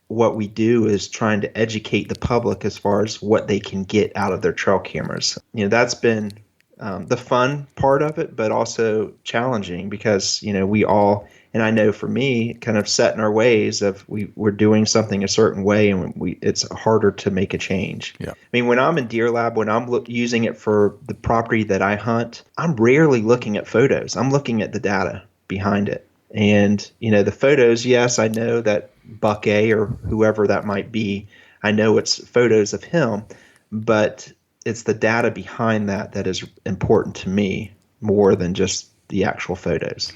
what we do is trying to educate the public as far as what they can get out of their trail cameras. That's been the fun part of it, but also challenging because, we all, and I know for me, kind of set in our ways of we're doing something a certain way, and it's harder to make a change. Yeah. I mean, when I'm in Deer Lab, when I'm using it for the property that I hunt, I'm rarely looking at photos. I'm looking at the data behind it. And, the photos, yes, I know that Buck A or whoever that might be, I know it's photos of him, but it's the data behind that is important to me more than just the actual photos.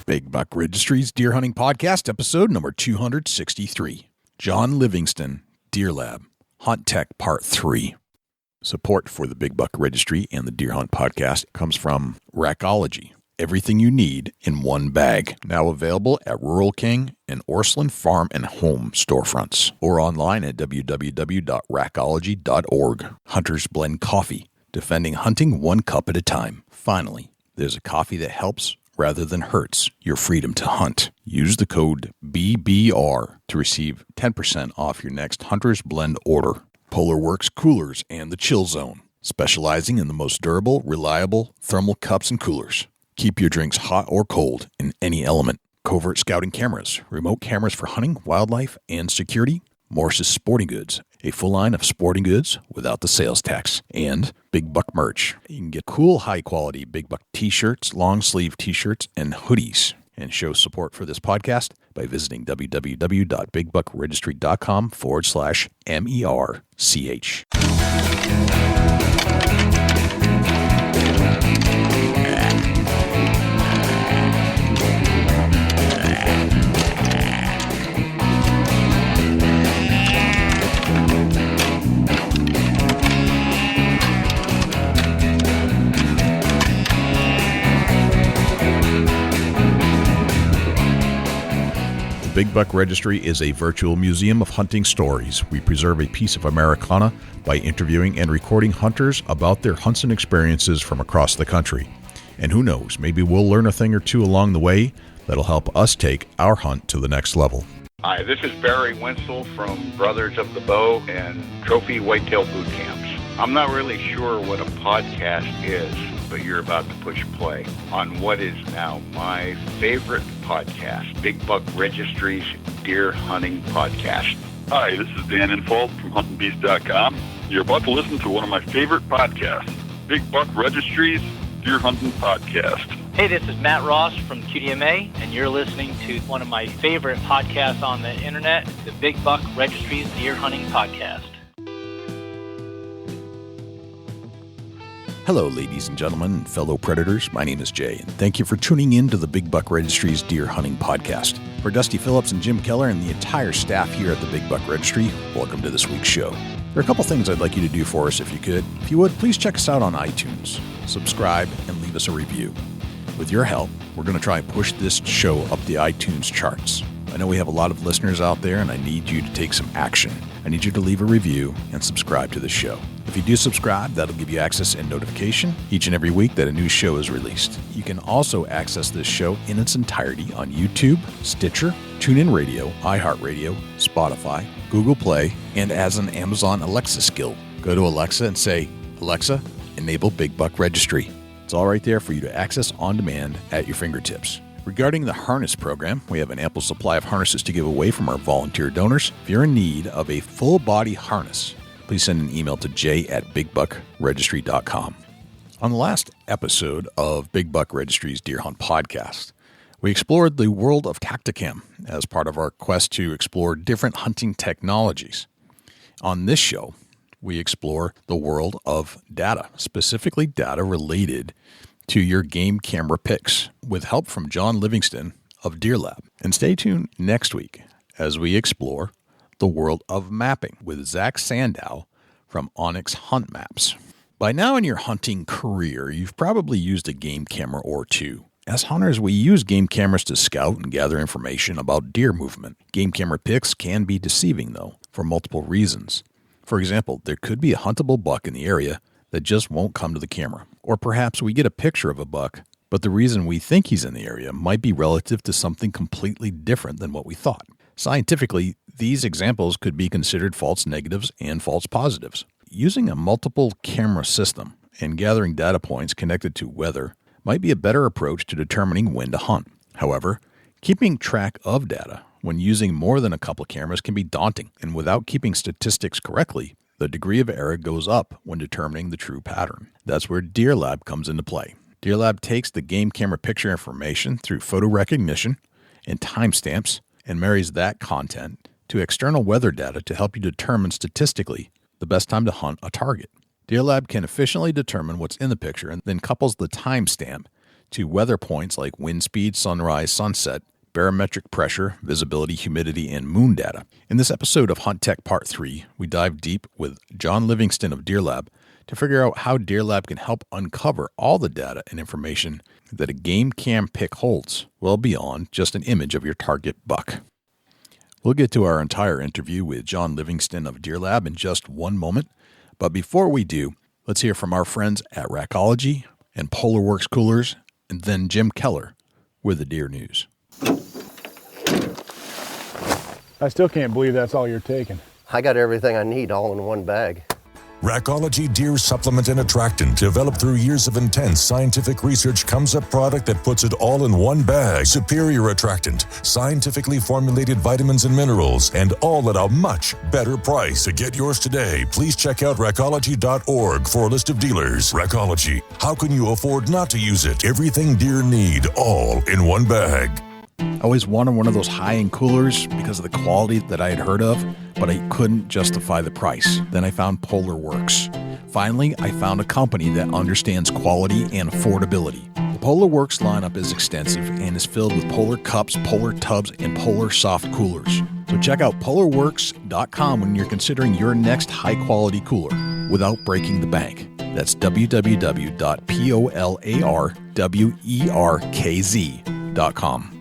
Big Buck Registry's Deer Hunting Podcast, episode number 263. Jon Livingston, Deer Lab, Hunt Tech Part 3. Support for the Big Buck Registry and the Deer Hunt Podcast comes from Rackology. Everything you need in one bag. Now available at Rural King and Orslyn Farm and Home storefronts or online at www.rackology.org. Hunters Blend Coffee, defending hunting one cup at a time. Finally, there's a coffee that helps rather than hurts your freedom to hunt. Use the code BBR to receive 10% off your next Hunters Blend order. Polar Works Coolers and the Chill Zone, specializing in the most durable, reliable thermal cups and coolers. Keep your drinks hot or cold in any element. Covert Scouting Cameras, remote cameras for hunting, wildlife, and security. Morris's Sporting Goods, a full line of sporting goods without the sales tax. And Big Buck merch. You can get cool, high-quality Big Buck t-shirts, long-sleeve t-shirts, and hoodies. And show support for this podcast by visiting www.bigbuckregistry.com/MERCH. Big Buck Registry is a virtual museum of hunting stories. We preserve a piece of Americana by interviewing and recording hunters about their hunts and experiences from across the country. And who knows, maybe we'll learn a thing or two along the way that'll help us take our hunt to the next level. Hi, this is Barry Winslow from Brothers of the Bow and Trophy Whitetail Boot Camps. I'm not really sure what a podcast is, but you're about to push play on what is now my favorite podcast, Big Buck Registry's Deer Hunting Podcast. Hi, this is Dan Infold from HuntingBeast.com. You're about to listen to one of my favorite podcasts, Big Buck Registry's Deer Hunting Podcast. Hey, this is Matt Ross from QDMA, and you're listening to one of my favorite podcasts on the internet, the Big Buck Registry's Deer Hunting Podcast. Hello, ladies and gentlemen, and fellow predators. My name is Jay, and thank you for tuning in to the Big Buck Registry's Deer Hunting Podcast. For Dusty Phillips and Jim Keller and the entire staff here at the Big Buck Registry, welcome to this week's show. There are a couple things I'd like you to do for us if you could. If you would, please check us out on iTunes, subscribe, and leave us a review. With your help, we're going to try and push this show up the iTunes charts. I know we have a lot of listeners out there, and I need you to take some action. I need you to leave a review and subscribe to the show. If you do subscribe, that'll give you access and notification each and every week that a new show is released. You can also access this show in its entirety on YouTube, Stitcher, TuneIn Radio, iHeartRadio, Spotify, Google Play, and as an Amazon Alexa skill. Go to Alexa and say, Alexa, enable Big Buck Registry. It's all right there for you to access on demand at your fingertips. Regarding the harness program, we have an ample supply of harnesses to give away from our volunteer donors. If you're in need of a full-body harness, please send an email to j@bigbuckregistry.com. On the last episode of Big Buck Registry's Deer Hunt Podcast, we explored the world of Tacticam as part of our quest to explore different hunting technologies. On this show, we explore the world of data, specifically data related to your game camera pics, with help from Jon Livingston of Deer Lab. And stay tuned next week as we explore the world of mapping with Zach Sandow from Onyx Hunt Maps. By now in your hunting career, you've probably used a game camera or two. As hunters, we use game cameras to scout and gather information about deer movement. Game camera pics can be deceiving, though, for multiple reasons. For example, there could be a huntable buck in the area that just won't come to the camera. Or perhaps we get a picture of a buck, but the reason we think he's in the area might be relative to something completely different than what we thought. Scientifically, these examples could be considered false negatives and false positives. Using a multiple camera system and gathering data points connected to weather might be a better approach to determining when to hunt. However, keeping track of data when using more than a couple cameras can be daunting, and without keeping statistics correctly, the degree of error goes up when determining the true pattern. That's where Deer Lab comes into play. Deer Lab takes the game camera picture information through photo recognition and timestamps and marries that content to external weather data to help you determine statistically the best time to hunt a target. Deer Lab can efficiently determine what's in the picture and then couples the timestamp to weather points like wind speed, sunrise, sunset, barometric pressure, visibility, humidity, and moon data. In this episode of Hunt Tech Part 3, we dive deep with JON LIVINGSTON of Deer Lab to figure out how Deer Lab can help uncover all the data and information that a game cam pic holds, well beyond just an image of your target buck. We'll get to our entire interview with JON LIVINGSTON of Deer Lab in just one moment, but before we do, let's hear from our friends at Rackology and Polarworks Coolers, and then Jim Keller with the Deer News. I still can't believe that's all you're taking. I got everything I need all in one bag. Rackology Deer Supplement and Attractant, developed through years of intense scientific research, comes a product that puts it all in one bag. Superior attractant, scientifically formulated vitamins and minerals, and all at a much better price. To get yours today, please check out rackology.org for a list of dealers. Rackology, how can you afford not to use it? Everything deer need, all in one bag. I always wanted one of those high-end coolers because of the quality that I had heard of, but I couldn't justify the price. Then I found Polarworks. Finally, I found a company that understands quality and affordability. The Polarworks lineup is extensive and is filled with Polar cups, Polar tubs, and Polar soft coolers. So check out Polarworks.com when you're considering your next high-quality cooler without breaking the bank. That's www.polarwerkz.com.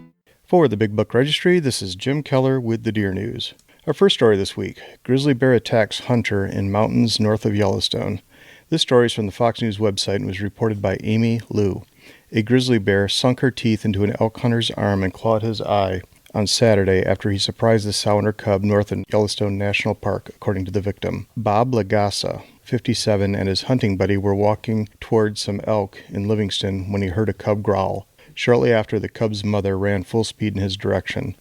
For the Big Buck Registry, this is Jim Keller with the Deer News. Our first story this week, grizzly bear attacks hunter in mountains north of Yellowstone. This story is from the Fox News website and was reported by Amy Liu. A grizzly bear sunk her teeth into an elk hunter's arm and clawed his eye on Saturday after he surprised the sow and her cub north of Yellowstone National Park, according to the victim. Bob Lagassa, 57, and his hunting buddy were walking towards some elk in Livingston when he heard a cub growl. Shortly after, the cub's mother ran full speed in his direction.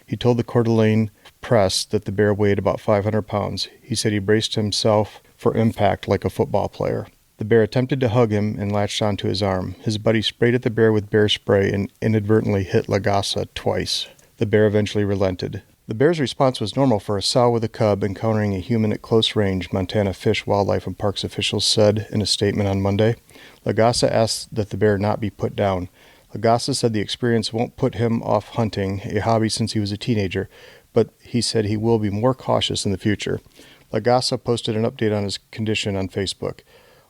He told the Coeur d'Alene Press that the bear weighed about 500 pounds. He said he braced himself for impact like a football player. The bear attempted to hug him and latched onto his arm. His buddy sprayed at the bear with bear spray and inadvertently hit Lagassa twice. The bear eventually relented. The bear's response was normal for a sow with a cub encountering a human at close range, Montana Fish, Wildlife, and Parks officials said in a statement on Monday. Lagassa asked that the bear not be put down. Lagassa said the experience won't put him off hunting, a hobby since he was a teenager, but he said he will be more cautious in the future. Lagassa posted an update on his condition on Facebook.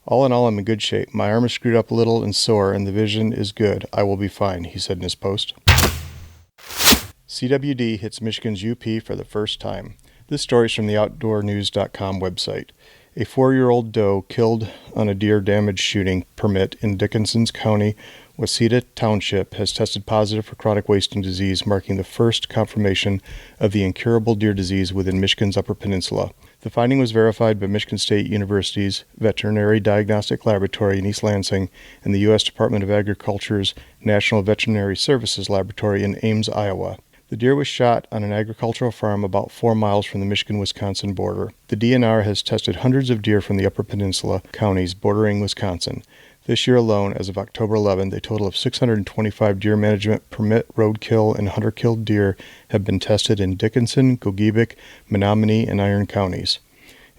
All in all, I'm in good shape. My arm is screwed up a little and sore, and the vision is good. I will be fine, he said in his post. CWD hits Michigan's UP for the first time. This story is from the OutdoorNews.com website. A 4-year-old doe killed on a deer damage shooting permit in Dickinson County, Waseda Township, has tested positive for chronic wasting disease, marking the first confirmation of the incurable deer disease within Michigan's Upper Peninsula. The finding was verified by Michigan State University's Veterinary Diagnostic Laboratory in East Lansing and the U.S. Department of Agriculture's National Veterinary Services Laboratory in Ames, Iowa. The deer was shot on an agricultural farm about 4 miles from the Michigan-Wisconsin border. The DNR has tested hundreds of deer from the Upper Peninsula counties bordering Wisconsin. This year alone, as of October 11, a total of 625 deer management permit, roadkill, and hunter-killed deer have been tested in Dickinson, Gogebic, Menominee, and Iron counties.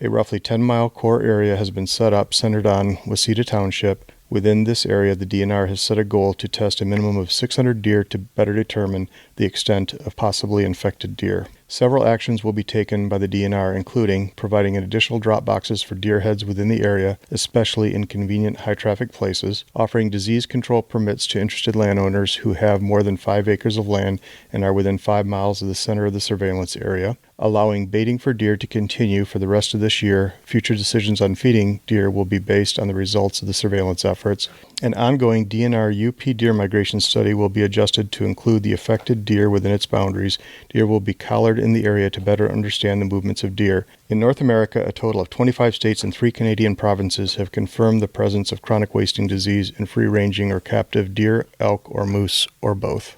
A roughly 10-mile core area has been set up centered on Waseda Township. Within this area, the DNR has set a goal to test a minimum of 600 deer to better determine the extent of possibly infected deer. Several actions will be taken by the DNR, including providing additional drop boxes for deer heads within the area, especially in convenient high-traffic places, offering disease control permits to interested landowners who have more than 5 acres of land and are within 5 miles of the center of the surveillance area, allowing baiting for deer to continue for the rest of this year. Future decisions on feeding deer will be based on the results of the surveillance efforts. An ongoing DNR UP deer migration study will be adjusted to include the affected deer within its boundaries. Deer will be collared gathered in the area to better understand the movements of deer. In North America, a total of 25 states and 3 Canadian provinces have confirmed the presence of chronic wasting disease in free-ranging or captive deer, elk, or moose, or both.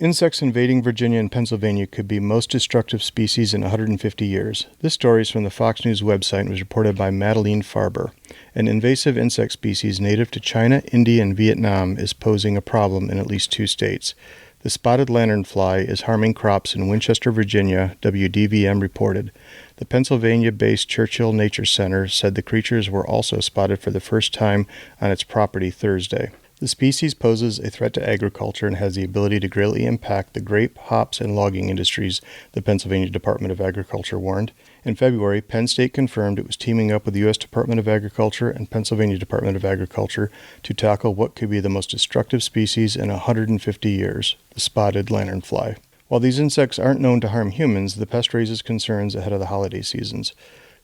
Insects invading Virginia and Pennsylvania could be most destructive species in 150 years. This story is from the Fox News website and was reported by Madeline Farber. An invasive insect species native to China, India, and Vietnam is posing a problem in at least 2 states. The spotted lanternfly is harming crops in Winchester, Virginia, WDVM reported. The Pennsylvania-based Churchill Nature Center said the creatures were also spotted for the first time on its property Thursday. The species poses a threat to agriculture and has the ability to greatly impact the grape, hops, and logging industries, the Pennsylvania Department of Agriculture warned. In February, Penn State confirmed it was teaming up with the U.S. Department of Agriculture and Pennsylvania Department of Agriculture to tackle what could be the most destructive species in 150 years, the spotted lanternfly. While these insects aren't known to harm humans, the pest raises concerns ahead of the holiday seasons.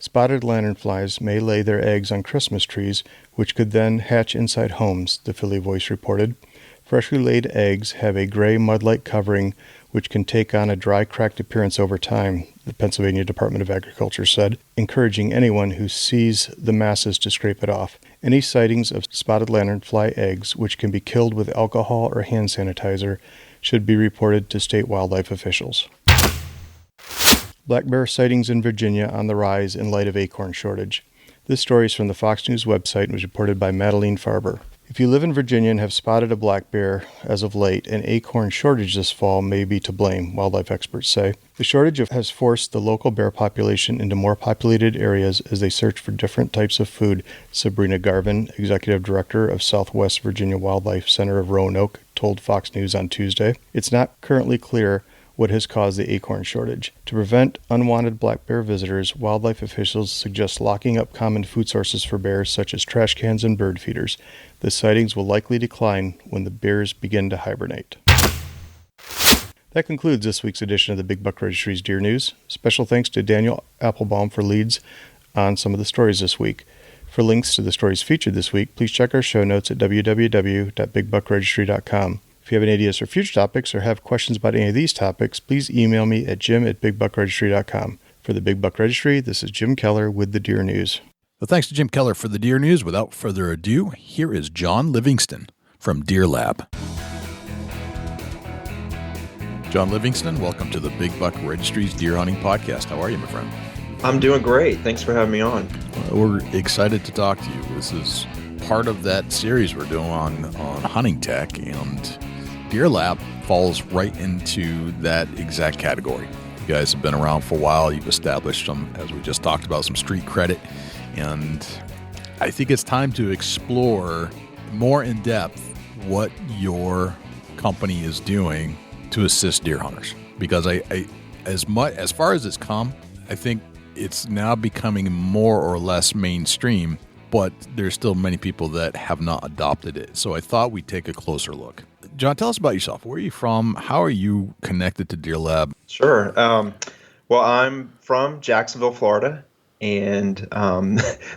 Spotted lanternflies may lay their eggs on Christmas trees, which could then hatch inside homes, the Philly Voice reported. Freshly laid eggs have a gray mud-like covering, which can take on a dry, cracked appearance over time, the Pennsylvania Department of Agriculture said, encouraging anyone who sees the masses to scrape it off. Any sightings of spotted lanternfly eggs, which can be killed with alcohol or hand sanitizer, should be reported to state wildlife officials. Black bear sightings in Virginia on the rise in light of acorn shortage. This story is from the Fox News website and was reported by Madeline Farber. If you live in Virginia and have spotted a black bear as of late, an acorn shortage this fall may be to blame, wildlife experts say. The shortage has forced the local bear population into more populated areas as they search for different types of food, Sabrina Garvin, executive director of Southwest Virginia Wildlife Center of Roanoke, told Fox News on Tuesday. It's not currently clear what has caused the acorn shortage. To prevent unwanted black bear visitors, wildlife officials suggest locking up common food sources for bears such as trash cans and bird feeders. The sightings will likely decline when the bears begin to hibernate. That concludes this week's edition of the Big Buck Registry's Deer News. Special thanks to Daniel Applebaum for leads on some of the stories this week. For links to the stories featured this week, please check our show notes at www.bigbuckregistry.com. If you have any ideas for future topics or have questions about any of these topics, please email me at jim@bigbuckregistry.com. For the Big Buck Registry, this is Jim Keller with the Deer News. Well, thanks to Jim Keller for the Deer News. Without further ado, here is Jon Livingston from Deer Lab. Jon Livingston, welcome to the Big Buck Registry's Deer Hunting Podcast. How are you, my friend? I'm doing great. Thanks for having me on. We're excited to talk to you. This is part of that series we're doing on hunting tech, and Deer Lab falls right into that exact category. You guys have been around for a while. You've established some, as we just talked about, some street credit. And I think it's time to explore more in depth what your company is doing to assist deer hunters. Because as far as it's come, I think it's now becoming more or less mainstream, but there's still many people that have not adopted it. So I thought we'd take a closer look. Jon, tell us about yourself. Where are you from? How are you connected to Deer Lab? Sure. Well, I'm from Jacksonville, Florida, and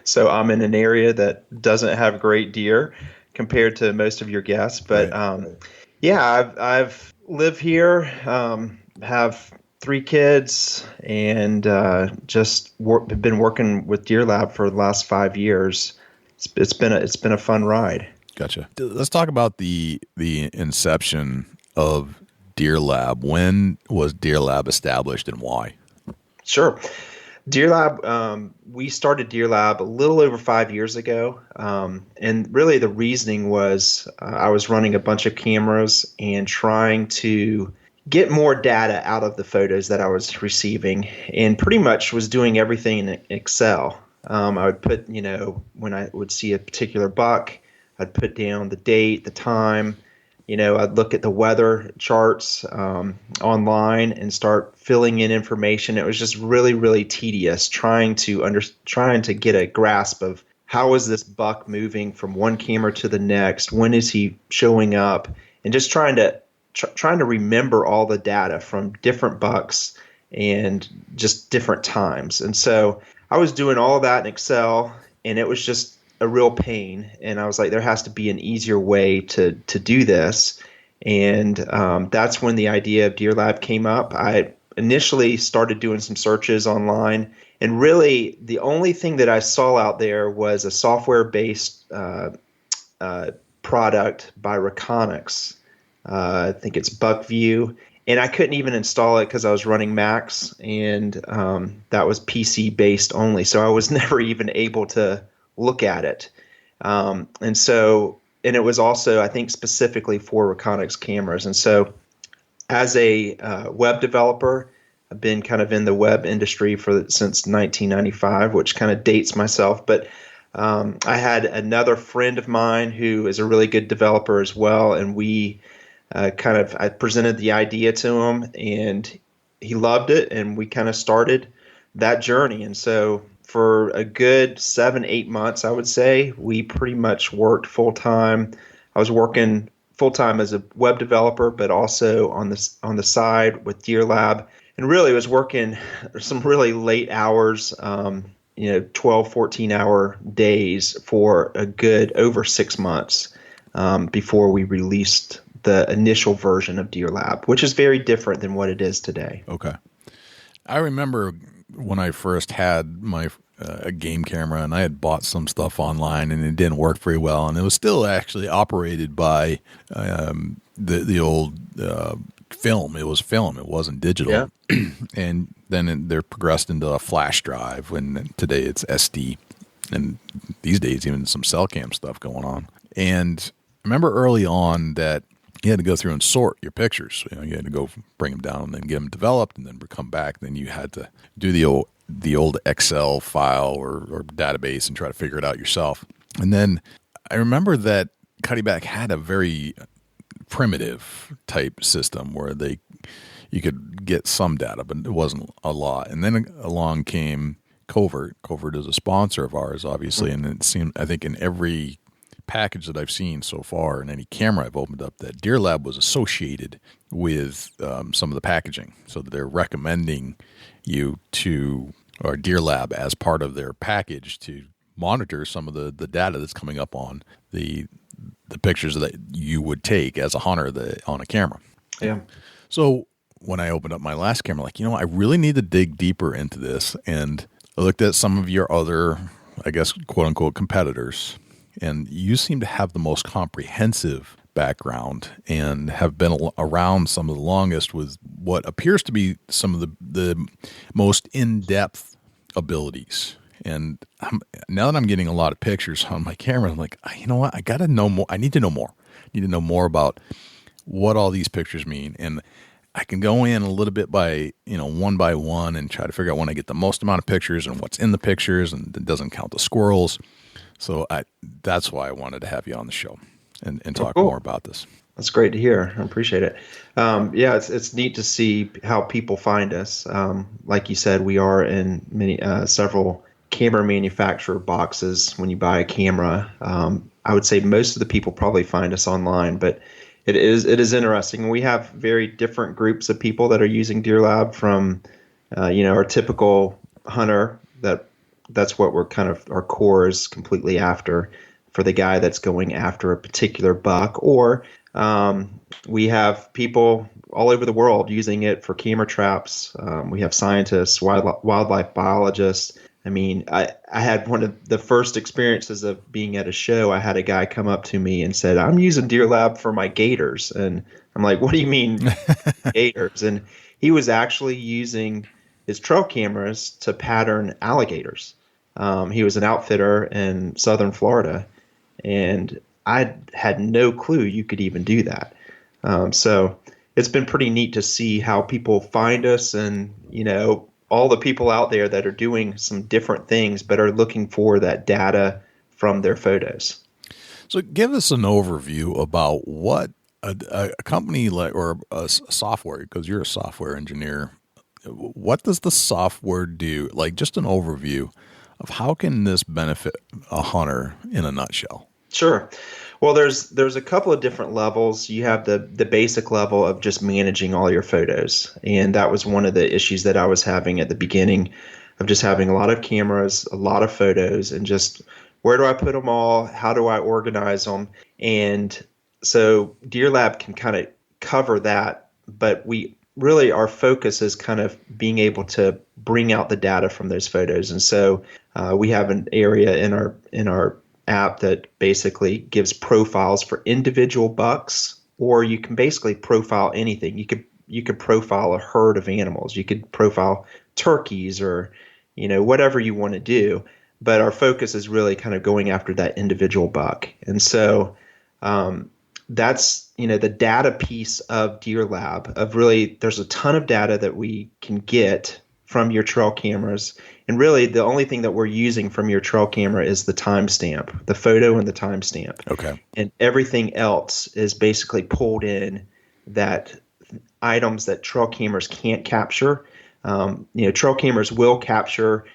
so I'm in an area that doesn't have great deer compared to most of your guests. But yeah, I've lived here, have 3 kids, and been working with Deer Lab for the last 5 years. It's been a fun ride. Gotcha. Let's talk about the inception of Deer Lab. When was Deer Lab established and why? Sure. Deer Lab, we started Deer Lab a little over 5 years ago. And really the reasoning was I was running a bunch of cameras and trying to get more data out of the photos that I was receiving, and pretty much was doing everything in Excel. I would put, when I would see a particular buck, I'd put down the date, the time, I'd look at the weather charts online and start filling in information. It was just really, really tedious trying to get a grasp of how is this buck moving from one camera to the next, when is he showing up, and just trying to remember all the data from different bucks and just different times. And so I was doing all of that in Excel, and it was just a real pain. And I was like, there has to be an easier way to do this. And that's when the idea of Deer Lab came up. I initially started doing some searches online, and really the only thing that I saw out there was a software-based product by Reconyx. I think it's Buckview. And I couldn't even install it because I was running Macs, and that was PC-based only. So I was never even able to look at it. And it was also, I think, specifically for Reconyx cameras. And so as a web developer, I've been kind of in the web industry since 1995, which kind of dates myself. But I had another friend of mine who is a really good developer as well, and I presented the idea to him, and he loved it, and we kind of started that journey. And so for a good 7-8 months, I would say, we pretty much worked full-time. I was working full-time as a web developer, but also on the side with Deer Lab, and really was working some really late hours, 12, 14-hour days for a good over 6 months before we released the initial version of Deer Lab, which is very different than what it is today. Okay. I remember when I first had my a game camera, and I had bought some stuff online, and it didn't work very well, and it was still actually operated by the old film. It was film. It wasn't digital. Yeah. And then they're progressed into a flash drive, and today it's SD, and these days even some cell cam stuff going on. And I remember early on that you had to go through and sort your pictures. You had to go bring them down and then get them developed, and then come back. Then you had to do the old Excel file or database and try to figure it out yourself. And then I remember that Cuddyback had a very primitive type system where you could get some data, but it wasn't a lot. And then along came Covert. Covert is a sponsor of ours, obviously, and it seemed, I think, in every package that I've seen so far and any camera I've opened up, that Deer Lab was associated with some of the packaging, so that they're recommending you to, or Deer Lab as part of their package, to monitor some of the data that's coming up on the pictures that you would take as a hunter on a camera. Yeah. So when I opened up my last camera, I really need to dig deeper into this, and I looked at some of your other, I guess, quote unquote competitors. And you seem to have the most comprehensive background and have been around some of the longest with what appears to be some of the most in-depth abilities. And now that I'm getting a lot of pictures on my camera, I'm like, you know what? I got to know more. I need to know more. I need to know more about what all these pictures mean. And I can go in a little bit by, one by one, and try to figure out when I get the most amount of pictures and what's in the pictures, and it doesn't count the squirrels. So that's why I wanted to have you on the show and talk more about this. That's great to hear. I appreciate it. It's neat to see how people find us. Like you said, we are in several camera manufacturer boxes when you buy a camera. I would say most of the people probably find us online, but it is interesting. We have very different groups of people that are using Deer Lab, from our typical hunter that's what we're kind of, our core is completely after, for the guy that's going after a particular buck. Or we have people all over the world using it for camera traps. We have scientists, wildlife biologists. I mean, I had one of the first experiences of being at a show. I had a guy come up to me and said, "I'm using Deer Lab for my gators." And I'm like, "What do you mean gators?" And he was actually using his trail cameras to pattern alligators. He was an outfitter in southern Florida, and I had no clue you could even do that. So it's been pretty neat to see how people find us, and all the people out there that are doing some different things but are looking for that data from their photos. So give us an overview about what a company like, or a software, because you're a software engineer, what does the software do? Like, just an overview of how can this benefit a hunter in a nutshell? Sure. Well, there's a couple of different levels. You have the basic level of just managing all your photos. And that was one of the issues that I was having at the beginning, of just having a lot of cameras, a lot of photos, and just where do I put them all? How do I organize them? And So Deer Lab can kind of cover that, but our focus is kind of being able to bring out the data from those photos. And so we have an area in our app that basically gives profiles for individual bucks, or you can basically profile anything. You could profile a herd of animals. You could profile turkeys, or whatever you want to do. But our focus is really kind of going after that individual buck. And so that's the data piece of Deer Lab. There's a ton of data that we can get from your trail cameras, and really the only thing that we're using from your trail camera is the timestamp, the photo and the timestamp. Okay. And everything else is basically pulled in, that items that trail cameras can't capture. Trail cameras will capture,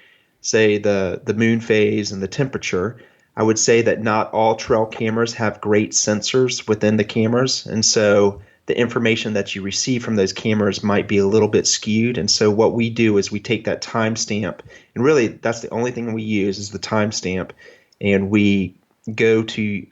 say, the moon phase and the temperature. I would say that not all trail cameras have great sensors within the cameras, and so the information that you receive from those cameras might be a little bit skewed. And so what we do is we take that timestamp, and really that's the only thing we use is the timestamp, and we go to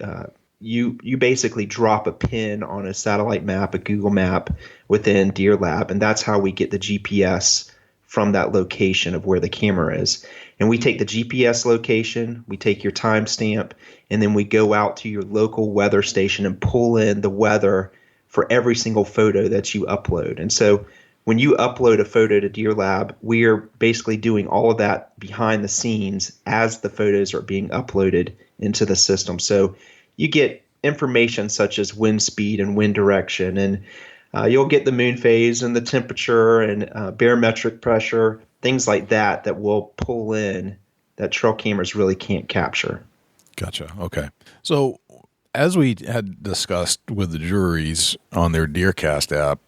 you basically drop a pin on a satellite map, a Google map within Deer Lab, and that's how we get the GPS from that location of where the camera is. And we take the GPS location, we take your timestamp, and then we go out to your local weather station and pull in the weather for every single photo that you upload. And so when you upload a photo to Deer Lab, we are basically doing all of that behind the scenes as the photos are being uploaded into the system. So you get information such as wind speed and wind direction, and you'll get the moon phase and the temperature and barometric pressure, things like that will pull in that trail cameras really can't capture. Gotcha. Okay. So as we had discussed with the juries on their DeerCast app,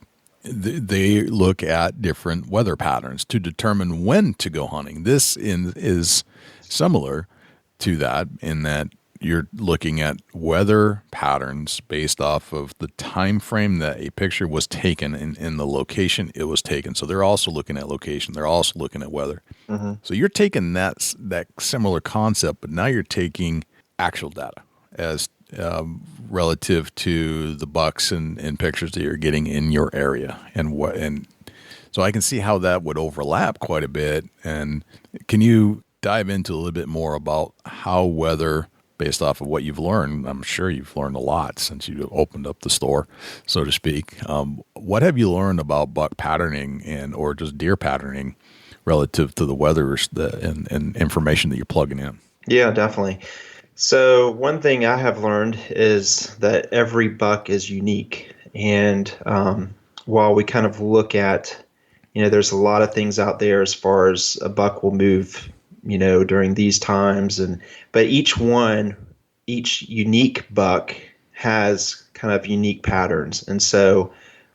they look at different weather patterns to determine when to go hunting. This is similar to that in that you're looking at weather patterns based off of the time frame that a picture was taken in the location it was taken. So they're also looking at location. They're also looking at weather. Mm-hmm. So you're taking that similar concept, but now you're taking actual data as relative to the bucks and pictures that you're getting in your area, and so I can see how that would overlap quite a bit. And can you dive into a little bit more about how weather, based off of what you've learned? I'm sure you've learned a lot since you opened up the store, so to speak. What have you learned about buck patterning or just deer patterning relative to the weather and information that you're plugging in? Yeah, definitely. So one thing I have learned is that every buck is unique. And while we kind of look at, there's a lot of things out there as far as a buck will move, during these times. But each unique buck has kind of unique patterns. And so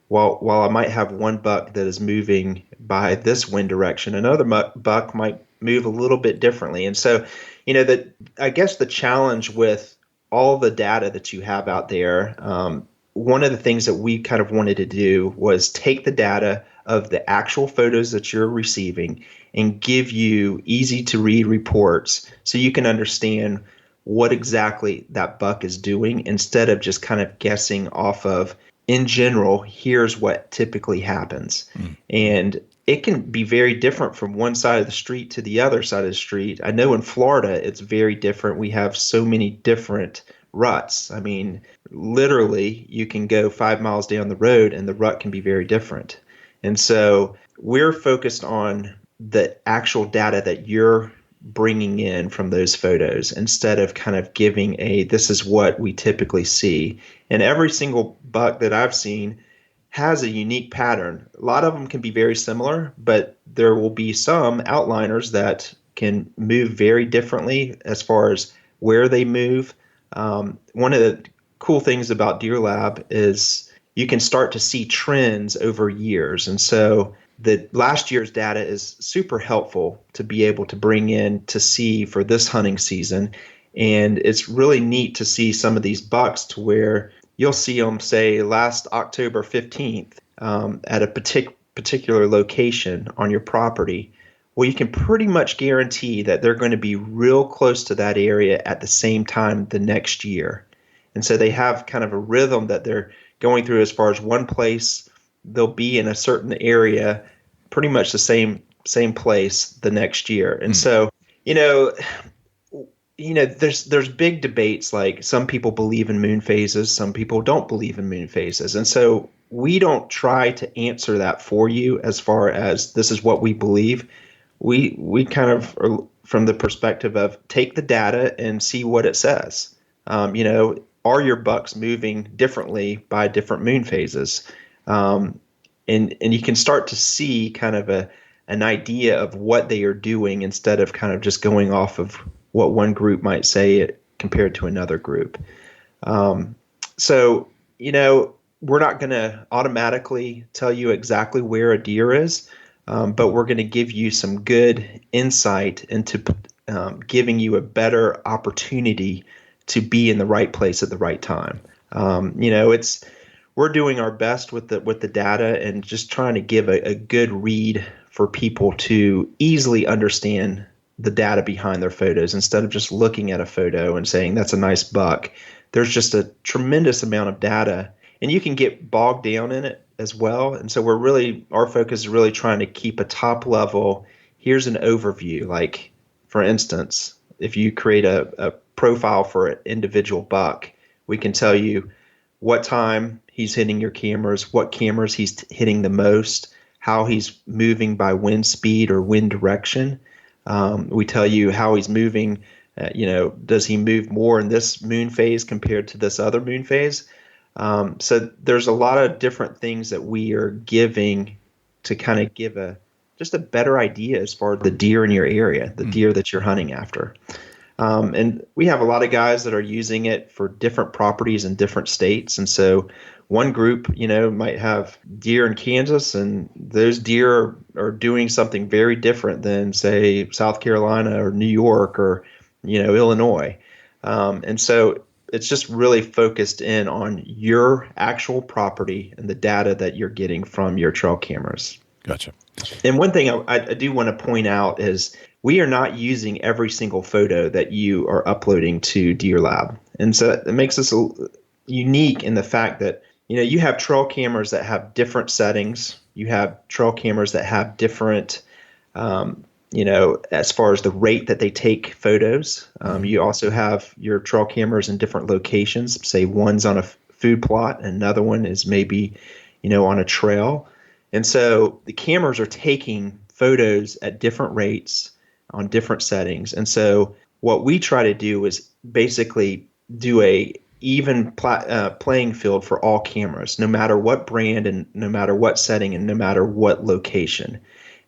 while I might have one buck that is moving by this wind direction, another buck might move a little bit differently. And so, I guess the challenge with all the data that you have out there, one of the things that we kind of wanted to do was take the data of the actual photos that you're receiving and give you easy to read reports so you can understand what exactly that buck is doing, instead of just kind of guessing off of, in general, here's what typically happens. And it can be very different from one side of the street to the other side of the street. I know in Florida, it's very different. We have so many different ruts. I mean, literally, you can go 5 miles down the road and the rut can be very different. And so we're focused on the actual data that you're bringing in from those photos, instead of kind of giving this is what we typically see. And every single buck that I've seen has a unique pattern. A lot of them can be very similar, but there will be some outliners that can move very differently as far as where they move. One of the cool things about Deer Lab is you can start to see trends over years. And so the last year's data is super helpful to be able to bring in to see for this hunting season. And it's really neat to see some of these bucks to where you'll see them, say, last October 15th at a particular location on your property. Well, you can pretty much guarantee that they're going to be real close to that area at the same time the next year. And so they have kind of a rhythm that they're going through as far as one place. They'll be in a certain area, pretty much the same place the next year. And so, there's big debates. Like some people believe in moon phases, some people don't believe in moon phases. And so we don't try to answer that for you as far as this is what we believe. We kind of are from the perspective of take the data and see what it says. Are your bucks moving differently by different moon phases? And you can start to see kind of an idea of what they are doing instead of kind of just going off of what one group might say compared to another group. So, we're not going to automatically tell you exactly where a deer is, but we're going to give you some good insight into giving you a better opportunity to be in the right place at the right time. We're doing our best with the data and just trying to give a good read for people to easily understand the data behind their photos instead of just looking at a photo and saying that's a nice buck. There's just a tremendous amount of data, and you can get bogged down in it as well. And so our focus is really trying to keep a top level. Here's an overview. Like, for instance, if you create a profile for an individual buck, we can tell you what time he's hitting your cameras, what cameras he's hitting the most, how he's moving by wind speed or wind direction. We tell you how he's moving. Does he move more in this moon phase compared to this other moon phase? So there's a lot of different things that we are giving to kind of give just a better idea as far as the deer in your area, the deer that you're hunting after. And we have a lot of guys that are using it for different properties in different states. And so one group, might have deer in Kansas, and those deer are doing something very different than, say, South Carolina or New York or, Illinois. And so it's just really focused in on your actual property and the data that you're getting from your trail cameras. Gotcha. And one thing I do want to point out is we are not using every single photo that you are uploading to Deer Lab. And so it makes us unique in the fact that, you have trail cameras that have different settings. You have trail cameras that have different, as far as the rate that they take photos. You also have your trail cameras in different locations. Say one's on a food plot and another one is maybe, on a trail. And so the cameras are taking photos at different rates on different settings. And so what we try to do is basically do a even playing field for all cameras, no matter what brand and no matter what setting and no matter what location.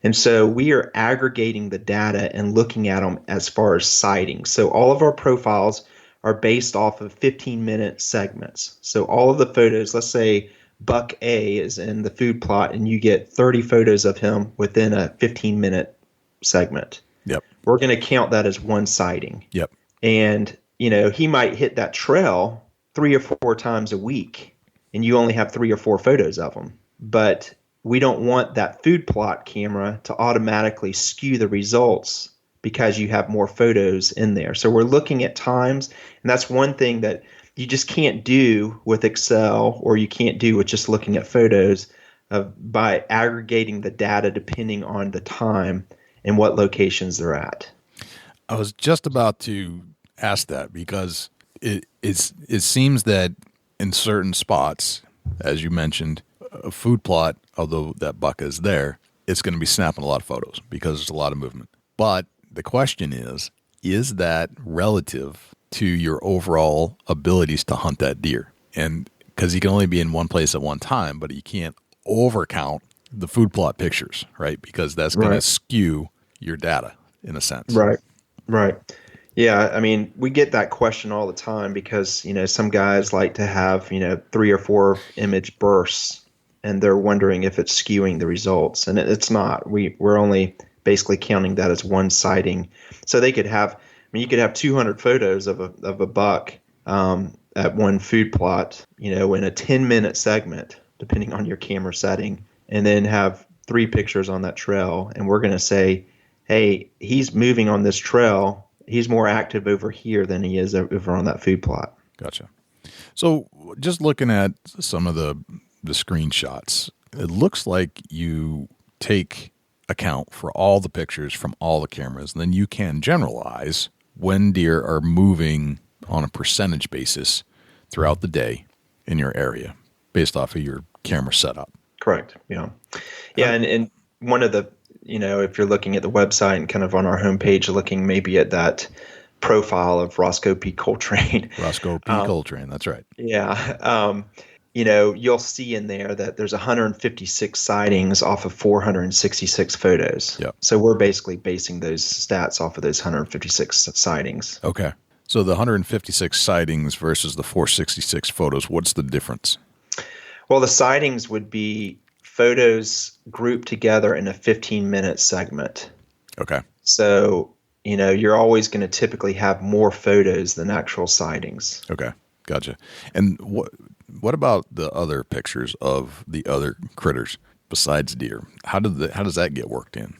And so we are aggregating the data and looking at them as far as sightings. So all of our profiles are based off of 15-minute segments. So all of the photos, let's say Buck A is in the food plot and you get 30 photos of him within a 15-minute segment. Yep. We're going to count that as one sighting. Yep. And, he might hit that trail 3 or 4 times a week and you only have 3 or 4 photos of him. But we don't want that food plot camera to automatically skew the results because you have more photos in there. So we're looking at times, and that's one thing that you just can't do with Excel, or you can't do with just looking at photos by aggregating the data depending on the time and what locations they're at. I was just about to ask that because it seems that in certain spots, as you mentioned, a food plot, although that buck is there, it's going to be snapping a lot of photos because there's a lot of movement. But the question is that relative to your overall abilities to hunt that deer? And because you can only be in one place at one time, but you can't overcount the food plot pictures, right? Because that's going to skew your data in a sense. Right. Yeah, I mean, we get that question all the time because, some guys like to have, 3 or 4 image bursts, and they're wondering if it's skewing the results. And it's not. We're only basically counting that as one sighting. So they could have, you could have 200 photos of a buck at one food plot, in a 10-minute segment, depending on your camera setting, and then have 3 pictures on that trail. And we're going to say, hey, he's moving on this trail. He's more active over here than he is over on that food plot. Gotcha. So just looking at some of the screenshots, it looks like you take account for all the pictures from all the cameras, and then you can generalize when deer are moving on a percentage basis throughout the day in your area based off of your camera setup. Correct. Yeah. Yeah. And one of the, if you're looking at the website and kind of on our homepage, looking maybe at that profile of Roscoe P. Coltrane. Roscoe P. Coltrane. That's right. Yeah. You'll see in there that there's 156 sightings off of 466 photos. Yep. So we're basically basing those stats off of those 156 sightings. Okay. So the 156 sightings versus the 466 photos, what's the difference? Well, the sightings would be photos grouped together in a 15-minute segment. Okay. So, you're always going to typically have more photos than actual sightings. Okay. Gotcha. And what about the other pictures of the other critters besides deer? How does that get worked in?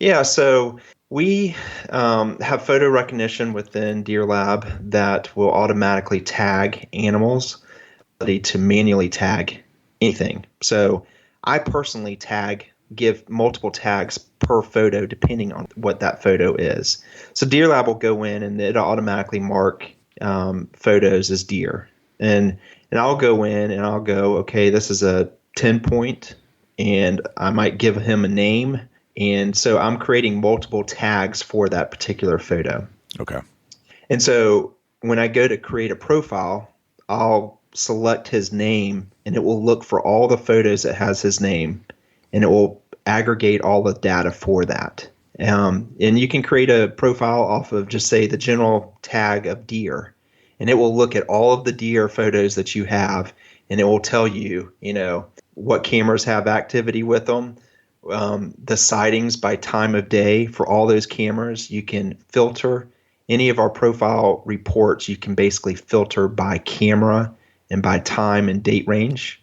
Yeah, so we have photo recognition within Deer Lab that will automatically tag animals, to manually tag anything. So I personally give multiple tags per photo depending on what that photo is. So Deer Lab will go in and it'll automatically mark photos as deer. And I'll go in and I'll go, okay, this is a 10 point, and I might give him a name. And so I'm creating multiple tags for that particular photo. Okay. And so when I go to create a profile, I'll select his name and it will look for all the photos that has his name, and it will aggregate all the data for that. And you can create a profile off of just say the general tag of deer, and it will look at all of the deer photos that you have, and it will tell you, what cameras have activity with them, the sightings by time of day for all those cameras. You can filter any of our profile reports. You can basically filter by camera and by time and date range.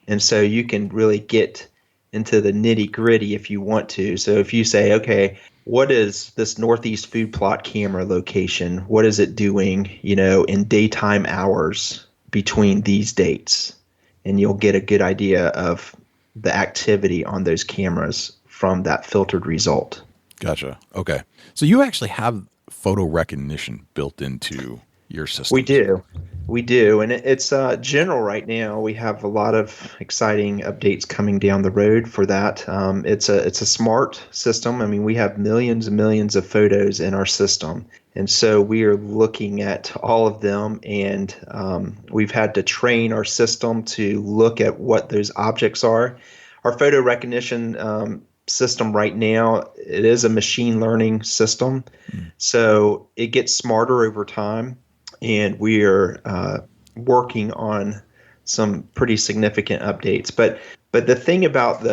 And so you can really get into the nitty gritty if you want to. So if you say, okay, what is this northeast food plot camera location? What is it doing, in daytime hours between these dates? And you'll get a good idea of the activity on those cameras from that filtered result. Gotcha. Okay. So you actually have photo recognition built into your system. We do. And it's general right now. We have a lot of exciting updates coming down the road for that. It's a smart system. I mean, we have millions and millions of photos in our system. And so we are looking at all of them, and we've had to train our system to look at what those objects are. Our photo recognition system right now, it is a machine learning system. So it gets smarter over time. And we are working on some pretty significant updates. But the thing about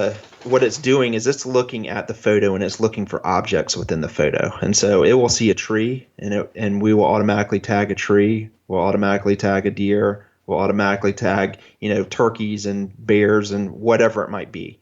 what it's doing is it's looking at the photo and it's looking for objects within the photo. And so it will see a tree, and we will automatically tag a tree. We'll automatically tag a deer. We'll automatically tag turkeys and bears and whatever it might be.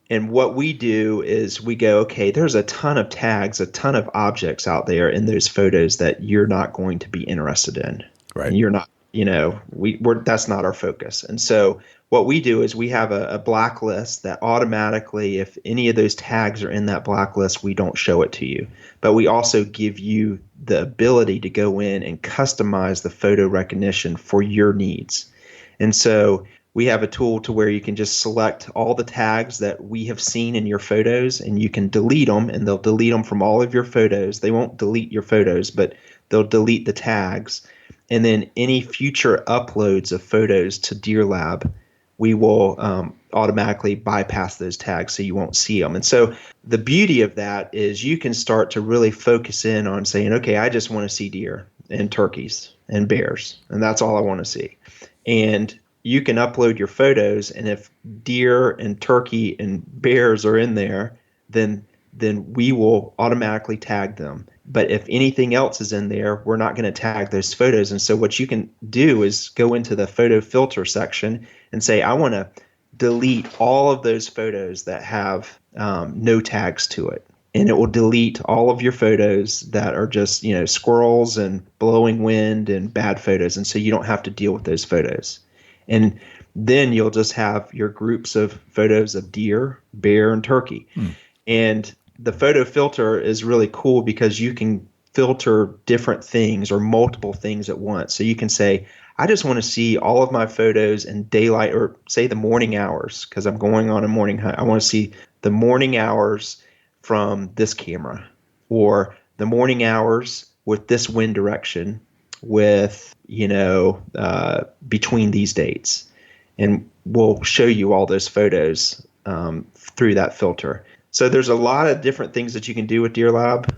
And what we do is we go, okay, there's a ton of tags, a ton of objects out there in those photos that you're not going to be interested in. Right. And you're not, that's not our focus. And so what we do is we have a blacklist that automatically, if any of those tags are in that blacklist, we don't show it to you. But we also give you the ability to go in and customize the photo recognition for your needs. And so we have a tool to where you can just select all the tags that we have seen in your photos, and you can delete them, and they'll delete them from all of your photos. They won't delete your photos, but they'll delete the tags. And then any future uploads of photos to Deer Lab, we will automatically bypass those tags so you won't see them. And so the beauty of that is you can start to really focus in on saying, okay, I just want to see deer and turkeys and bears, and that's all I want to see. And you can upload your photos, and if deer and turkey and bears are in there, then we will automatically tag them. But if anything else is in there, we're not going to tag those photos. And so what you can do is go into the photo filter section and say, I want to delete all of those photos that have no tags to it. and it will delete all of your photos that are just, squirrels and blowing wind and bad photos. And so you don't have to deal with those photos. And then you'll just have your groups of photos of deer, bear, and turkey. And the photo filter is really cool because you can filter different things or multiple things at once. So you can say, I just want to see all of my photos in daylight, or say the morning hours, because I'm going on a morning hunt. I want to see the morning hours from this camera, or the morning hours with this wind direction with, between these dates. And we'll show you all those photos through that filter. So there's a lot of different things that you can do with Deer Lab.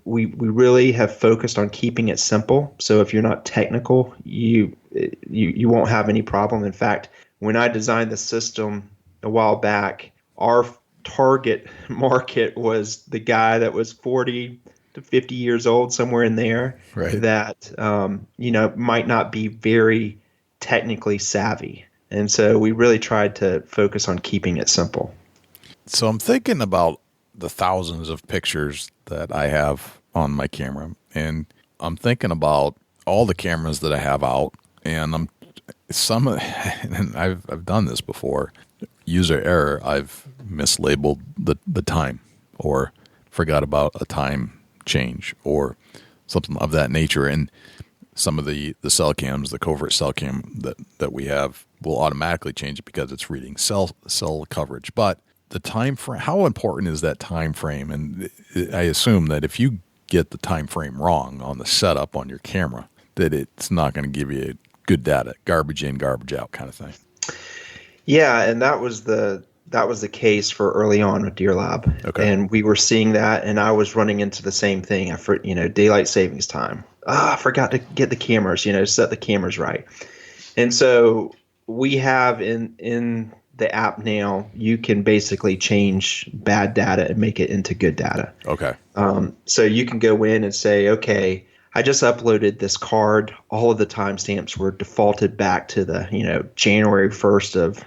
We really have focused on keeping it simple. So if you're not technical, you won't have any problem. In fact, when I designed the system a while back, our target market was the guy that was 40 to 50 years old, somewhere in there, right, that might not be very technically savvy. And so we really tried to focus on keeping it simple. So I'm thinking about the thousands of pictures that I have on my camera, and I'm thinking about all the cameras that I have out, and and I've done this before. User error. I've mislabeled the time, or forgot about a time change, or something of that nature. And some of the cell cams, the covert cell cam that we have, will automatically change it because it's reading cell coverage. But the time frame, how important is that time frame? And I assume that if you get the time frame wrong on the setup on your camera, that it's not going to give you good data, garbage in, garbage out kind of thing. Yeah, and that was the case for early on with Deer Lab. Okay. And we were seeing that, and I was running into the same thing. Daylight savings time. I forgot to get the cameras, set the cameras right. And so we have in the app now, you can basically change bad data and make it into good data. Okay. So you can go in and say, okay, I just uploaded this card. All of the timestamps were defaulted back to the, January 1st of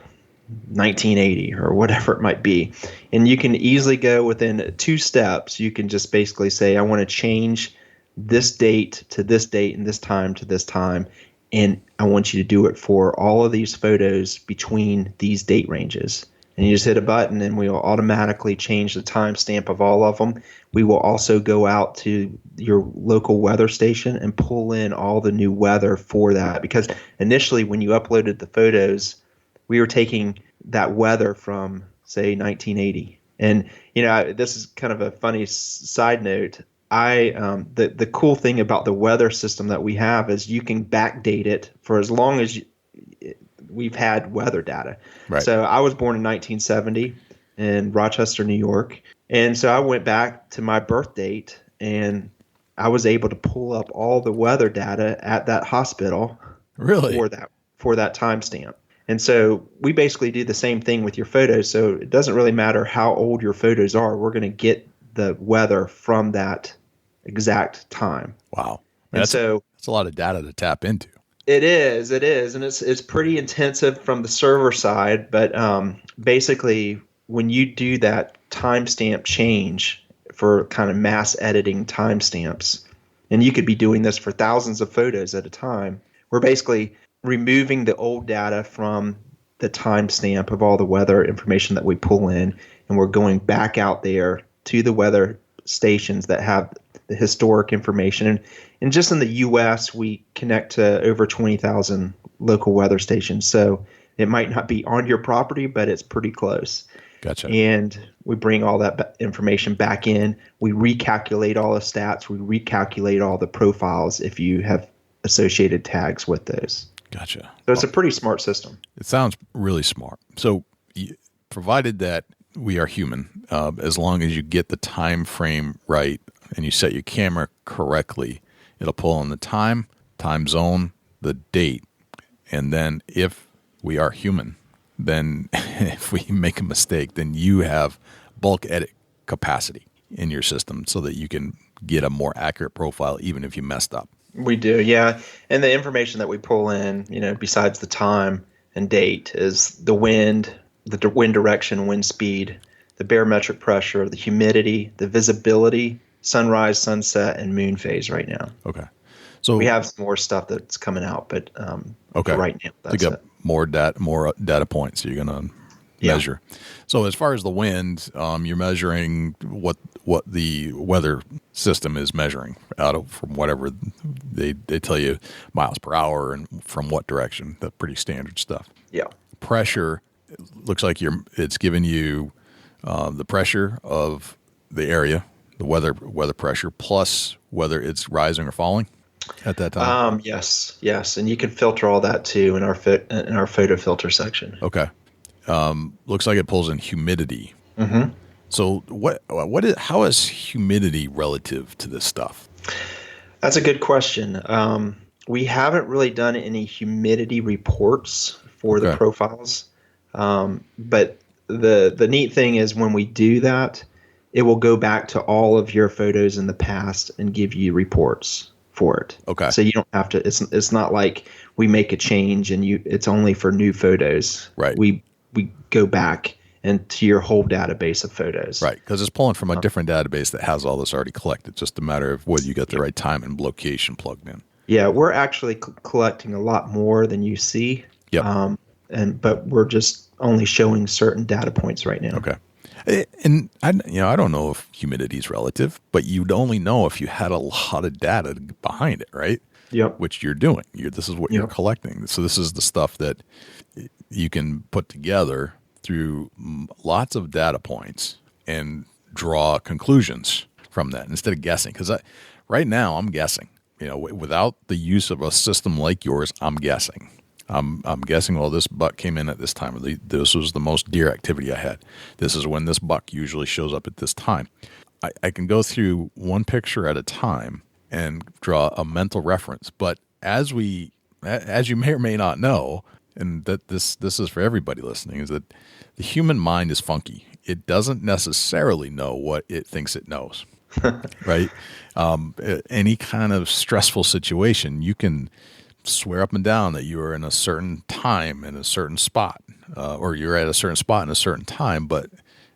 1980 or whatever it might be. And you can easily go within 2 steps. You can just basically say, I want to change this date to this date and this time to this time. And I want you to do it for all of these photos between these date ranges. And you just hit a button and we will automatically change the timestamp of all of them. We will also go out to your local weather station and pull in all the new weather for that. Because initially when you uploaded the photos, we were taking that weather from, say, 1980. And, this is kind of a funny side note. The cool thing about the weather system that we have is you can backdate it for as long as we've had weather data. Right. So I was born in 1970 in Rochester, New York. And so I went back to my birth date and I was able to pull up all the weather data at that hospital. Really? For that timestamp. And so we basically do the same thing with your photos. So it doesn't really matter how old your photos are. We're going to get the weather from that exact time. Wow. That's a lot of data to tap into. It is, and it's pretty intensive from the server side. But basically, when you do that timestamp change for kind of mass editing timestamps, and you could be doing this for thousands of photos at a time, we're basically removing the old data from the timestamp of all the weather information that we pull in, and we're going back out there to the weather stations that have the historic information. And just in the U.S., we connect to over 20,000 local weather stations. So it might not be on your property, but it's pretty close. Gotcha. And we bring all that information back in. We recalculate all the stats. We recalculate all the profiles if you have associated tags with those. Gotcha. So it's a pretty smart system. It sounds really smart. So provided that we are human, as long as you get the time frame right and you set your camera correctly, it'll pull in the time zone, the date, and then if we are human, then if we make a mistake, then you have bulk edit capacity in your system so that you can get a more accurate profile even if you messed up. We do, yeah. And the information that we pull in, besides the time and date, is the wind, the wind direction, wind speed, the barometric pressure, the humidity, the visibility, sunrise, sunset, and moon phase right now. Okay. So we have some more stuff that's coming out, but okay. Right now, that's to get it. more data points you're going to measure. So as far as the wind, you're measuring what the weather system is measuring from whatever they tell you, miles per hour and from what direction. That's pretty standard stuff. Yeah. Pressure looks like it's giving you the pressure of the area, the weather pressure, plus whether it's rising or falling at that time. Yes, and you can filter all that too in our photo filter section. Okay. Looks like it pulls in humidity. Mm-hmm. So how is humidity relative to this stuff? That's a good question. We haven't really done any humidity reports for the profiles. But the neat thing is when we do that, it will go back to all of your photos in the past and give you reports for it. Okay. So you don't have to, it's not like we make a change and it's only for new photos. Right. We go back into your whole database of photos. Right. Because it's pulling from a different database that has all this already collected. Just a matter of whether you get the right time and location plugged in. Yeah. We're actually collecting a lot more than you see. Yep. But we're just only showing certain data points right now. Okay. And I don't know if humidity is relative, but you'd only know if you had a lot of data behind it, right? Yep. Which you're doing. This is what you're collecting. So this is the stuff that you can put together through lots of data points and draw conclusions from that instead of guessing. Because right now I'm guessing. Without the use of a system like yours, I'm guessing. I'm guessing, well, this buck came in at this time. This was the most deer activity I had. This is when this buck usually shows up at this time. I can go through one picture at a time and draw a mental reference. But as you may or may not know, and that this is for everybody listening, is that the human mind is funky. It doesn't necessarily know what it thinks it knows, right? Any kind of stressful situation, you can swear up and down that you are in a certain time in a certain spot, or you're at a certain spot in a certain time, but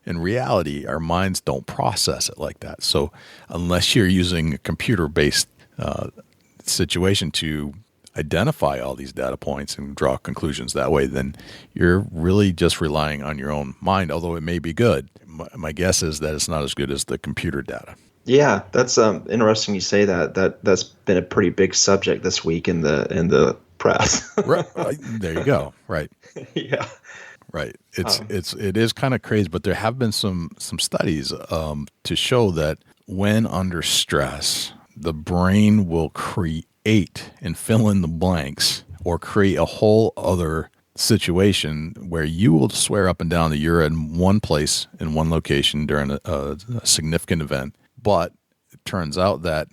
in reality, our minds don't process it like that. So unless you're using a computer-based situation to identify all these data points and draw conclusions that way, then you're really just relying on your own mind, although it may be good. My guess is that it's not as good as the computer data. Yeah, that's interesting you say that. That's been a pretty big subject this week in the press. Right. There you go. Right. Yeah. Right. It is kind of crazy, but there have been some studies to show that when under stress, the brain will create and fill in the blanks or create a whole other situation where you will swear up and down that you're in one place in one location during a significant event, but it turns out that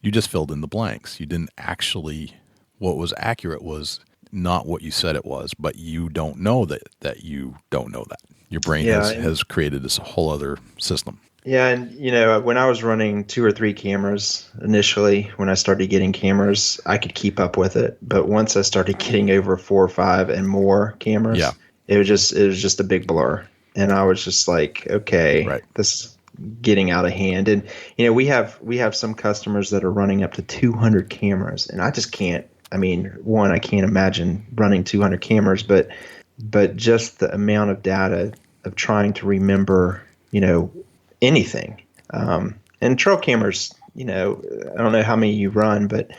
you just filled in the blanks. You didn't actually, what was accurate was not what you said it was, but you don't know that you don't know that. Your brain has created this whole other system. Yeah, and when I was running 2 or 3 cameras initially, when I started getting cameras, I could keep up with it. But once I started getting over 4 or 5 and more cameras, it was just a big blur. And I was just like, okay, this is getting out of hand. And we have some customers that are running up to 200 cameras, and I just can't. I mean, one, I can't imagine running 200 cameras, but just the amount of data of trying to remember, anything. And trail cameras, I don't know how many you run, but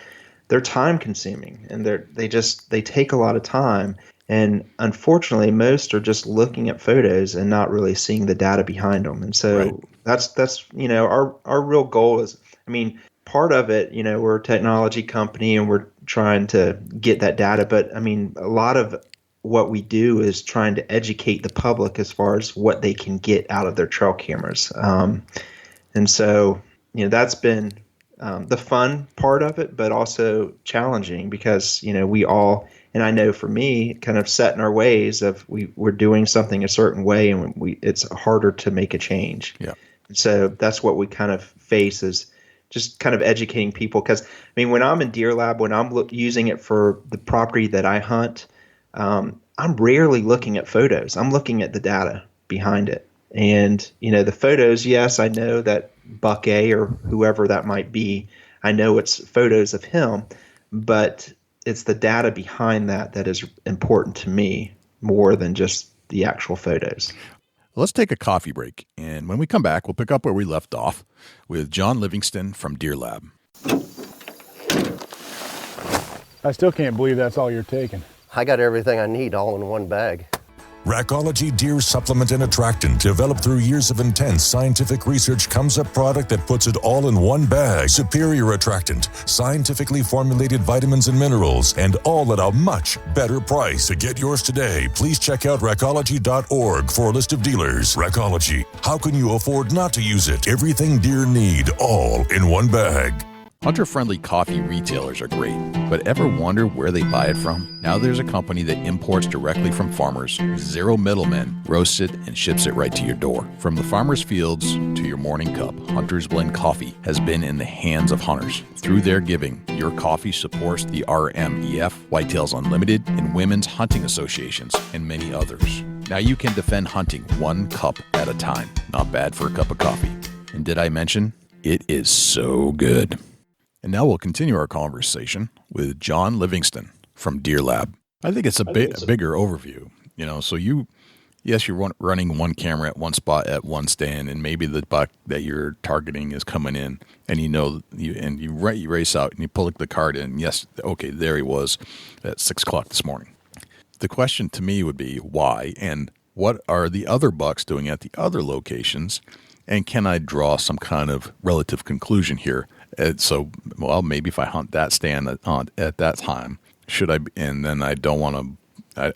they're time consuming and they take a lot of time. And unfortunately, most are just looking at photos and not really seeing the data behind them. And so that's our real goal is, part of it, we're a technology company and we're trying to get that data. But a lot of what we do is trying to educate the public as far as what they can get out of their trail cameras. And so, that's been the fun part of it, but also challenging because, we all, and I know for me, kind of set in our ways of we're doing something a certain way and it's harder to make a change. Yeah. So that's what we kind of face is just kind of educating people. Because, when I'm in Deer Lab, when I'm using it for the property that I hunt, I'm rarely looking at photos. I'm looking at the data behind it. And, the photos, yes, I know that Buck A or whoever that might be, I know it's photos of him, but it's the data behind that is important to me more than just the actual photos. Let's take a coffee break, and when we come back, we'll pick up where we left off with Jon Livingston from Deer Lab. I still can't believe that's all you're taking. I got everything I need all in one bag. Rackology Deer Supplement and Attractant, developed through years of intense scientific research, comes a product that puts it all in one bag. Superior attractant, scientifically formulated vitamins and minerals, and all at a much better price. To get yours today, please check out rackology.org for a list of dealers. Rackology, how can you afford not to use it? Everything deer need, all in one bag. Hunter-friendly coffee retailers are great, but ever wonder where they buy it from? Now there's a company that imports directly from farmers, zero middlemen, roasts it, and ships it right to your door. From the farmer's fields to your morning cup, Hunter's Blend Coffee has been in the hands of hunters. Through their giving, your coffee supports the RMEF, Whitetails Unlimited, and Women's Hunting Associations, and many others. Now you can defend hunting one cup at a time. Not bad for a cup of coffee. And did I mention, it is so good. And now we'll continue our conversation with Jon Livingston from Deer Lab. I think it's a bigger overview. So you're running one camera at one spot at one stand, and maybe the buck that you're targeting is coming in, and you race out and you pull the card in. Yes, okay, there he was at 6 o'clock this morning. The question to me would be why, and what are the other bucks doing at the other locations, and can I draw some kind of relative conclusion here? Maybe if I hunt that stand at that time, should I? And then I don't want to.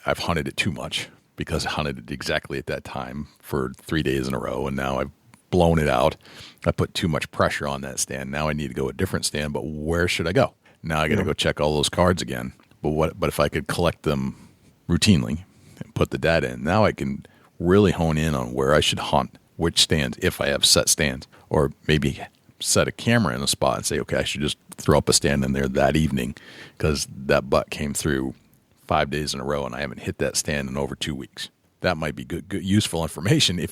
I've hunted it too much because I hunted it exactly at that time for 3 days in a row, and now I've blown it out. I put too much pressure on that stand. Now I need to go a different stand. But where should I go? Now I got to go check all those cards again. But if I could collect them routinely and put the data in, now I can really hone in on where I should hunt, which stands, if I have set stands, or maybe set a camera in a spot and say, okay, I should just throw up a stand in there that evening because that buck came through 5 days in a row and I haven't hit that stand in over 2 weeks. That might be good useful information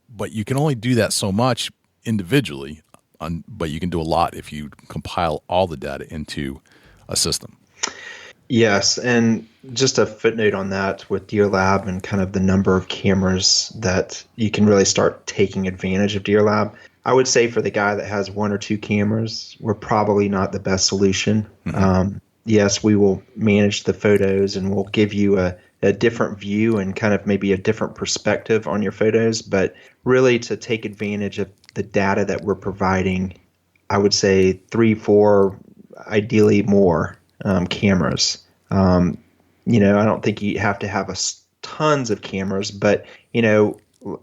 but you can only do that so much individually, but you can do a lot if you compile all the data into a system. Yes, and just a footnote on that with Deer Lab and kind of the number of cameras that you can really start taking advantage of Deer Lab. I would say for the guy that has 1 or 2 cameras, we're probably not the best solution. Mm-hmm. Yes, we will manage the photos and we'll give you a different view and kind of maybe a different perspective on your photos. But really to take advantage of the data that we're providing, I would say 3, 4, ideally more cameras. I don't think you have to have tons of cameras, but,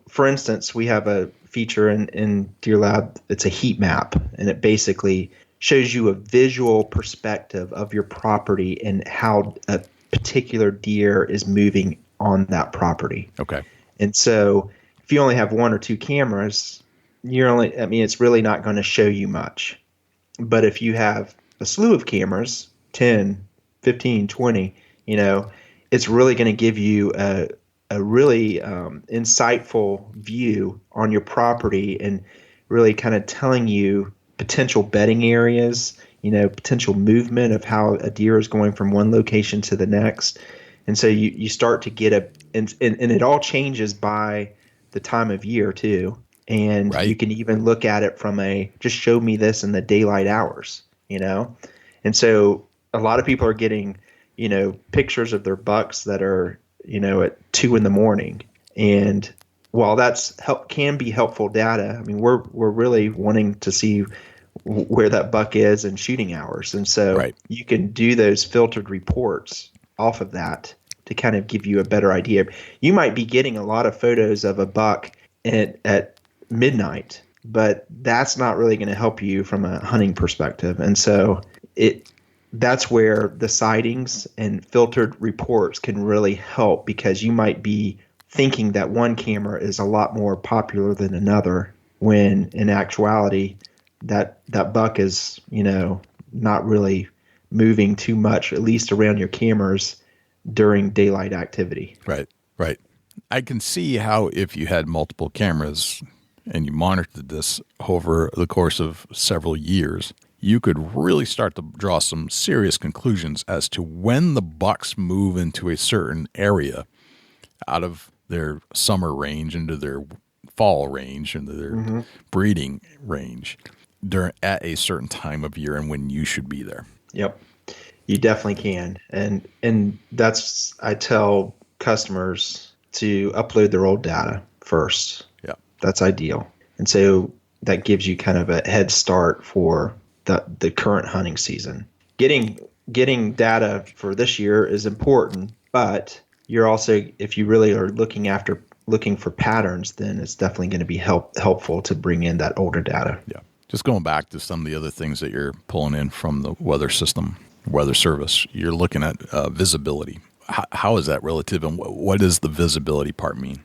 for instance, we have a feature in Deer Lab. It's a heat map, and it basically shows you a visual perspective of your property and how a particular deer is moving on that property. Okay. And so if you only have 1 or 2 cameras, it's really not going to show you much. But if you have a slew of cameras, 10, 15, 20, it's really going to give you a really insightful view on your property and really kind of telling you potential bedding areas, potential movement of how a deer is going from one location to the next. And so you start to get and it all changes by the time of year too. And right. You can even look at it from just show me this in the daylight hours, And so a lot of people are getting, pictures of their bucks that are, at 2 a.m. And while can be helpful data, we're really wanting to see where that buck is in shooting hours. And so right. You can do those filtered reports off of that to kind of give you a better idea. You might be getting a lot of photos of a buck at midnight, but that's not really going to help you from a hunting perspective. And so that's where the sightings and filtered reports can really help, because you might be thinking that one camera is a lot more popular than another, when in actuality that buck is, not really moving too much, at least around your cameras during daylight activity. Right. I can see how if you had multiple cameras and you monitored this over the course of several years, you could really start to draw some serious conclusions as to when the bucks move into a certain area out of their summer range into their fall range, into their breeding range at a certain time of year and when you should be there. Yep. You definitely can. And that's, I tell customers to upload their old data first. Yeah. That's ideal. And so that gives you kind of a head start for the current hunting season. Getting data for this year is important, but you're also, if you really are looking for patterns, then it's definitely going to be helpful to bring in that older data. Yeah. Just going back to some of the other things that you're pulling in from the weather system, weather service, you're looking at visibility. How is that relative, and what does the visibility part mean?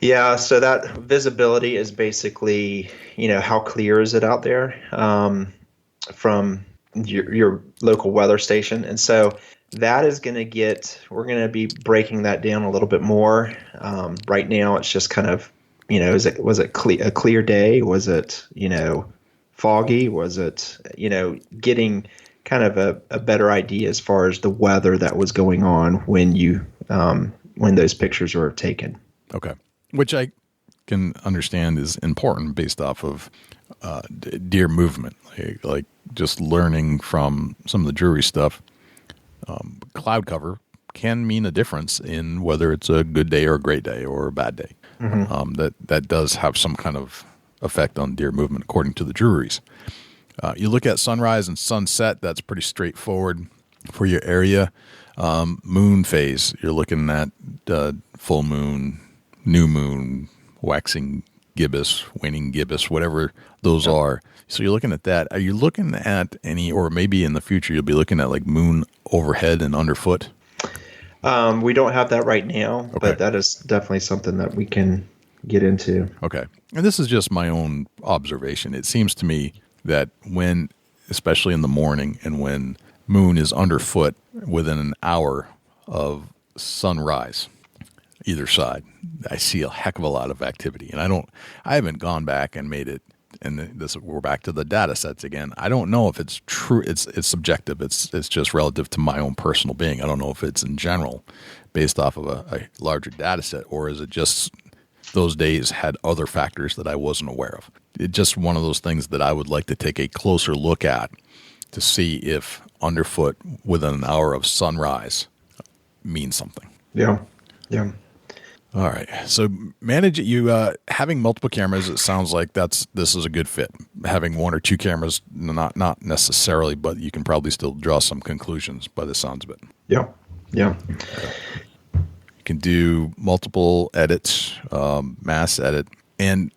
Yeah, so that visibility is basically, how clear is it out there from your local weather station. And so that is going to we're going to be breaking that down a little bit more. Right now, it's just kind of, was it a clear day? Was it, foggy? Was it, getting kind of a better idea as far as the weather that was going on when those pictures were taken. Okay. Which I can understand is important based off of deer movement, like just learning from some of the jury stuff. Cloud cover can mean a difference in whether it's a good day or a great day or a bad day. That does have some kind of effect on deer movement according to the juries. You look at sunrise and sunset, that's pretty straightforward for your area. Moon phase, you're looking at full moon, new moon, waxing gibbous, waning gibbous, whatever those are. So you're looking at that. Are you looking at any, or maybe in the future you'll be looking at like moon overhead and underfoot? We don't have that right now, but that is definitely something that we can get into. Okay. And this is just my own observation. It seems to me that when, especially in the morning, and when moon is underfoot within an hour of sunrise, either side, I see a heck of a lot of activity. And I haven't gone back and made it, and we're back to the data sets again. I don't know if it's true. It's subjective. It's just relative to my own personal being. I don't know if it's in general based off of a larger data set, or is it just those days had other factors that I wasn't aware of. It's just one of those things that I would like to take a closer look at to see if underfoot within an hour of sunrise means something. Yeah. Yeah. All right. So manage it. You having multiple cameras, it sounds like this is a good fit. Having one or two cameras, not necessarily, but you can probably still draw some conclusions by the sounds of it. Yeah. Yeah. You can do multiple edits, mass edit. And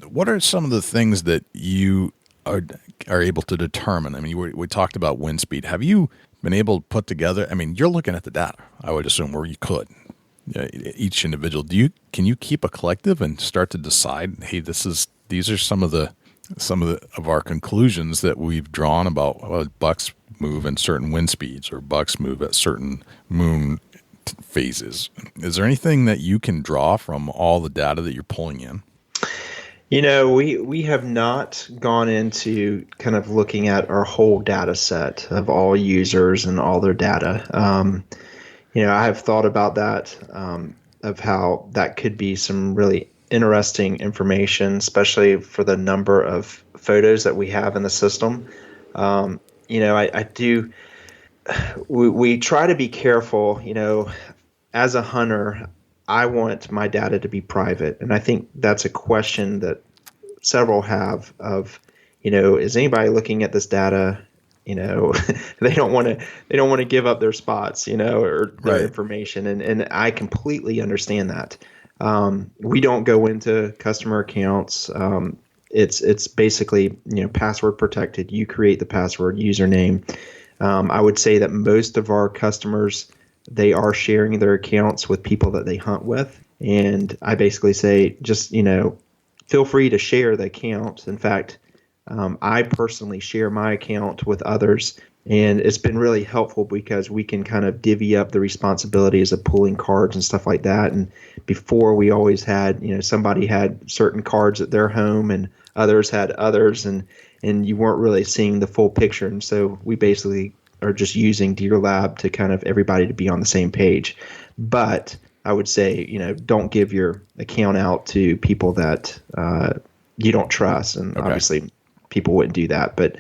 what are some of the things that you are able to determine? I mean, we talked about wind speed. Have you been able to put together? I mean, you're looking at the data, I would assume, where you could. Each individual. Can you keep a collective and start to decide, hey, these are some of our conclusions that we've drawn about bucks move in certain wind speeds or bucks move at certain moon phases. Is there anything that you can draw from all the data that you're pulling in? We have not gone into kind of looking at our whole data set of all users and all their data. I have thought about that, of how that could be some really interesting information, especially for the number of photos that we have in the system. We try to be careful, as a hunter, I want my data to be private. And I think that's a question that several have of, is anybody looking at this data? They don't want to give up their spots, or their information. And I completely understand that. We don't go into customer accounts. It's basically, password protected. You create the password, username. I would say that most of our customers, they are sharing their accounts with people that they hunt with. And I basically say, just, feel free to share the account. In fact, I personally share my account with others, And it's been really helpful because we can kind of divvy up the responsibilities of pulling cards and stuff like that. And before, we always had, somebody had certain cards at their home and others had others, and you weren't really seeing the full picture. And so we basically are just using Deer Lab to kind of everybody to be on the same page. But I would say, don't give your account out to people that you don't trust. And obviously people wouldn't do that. But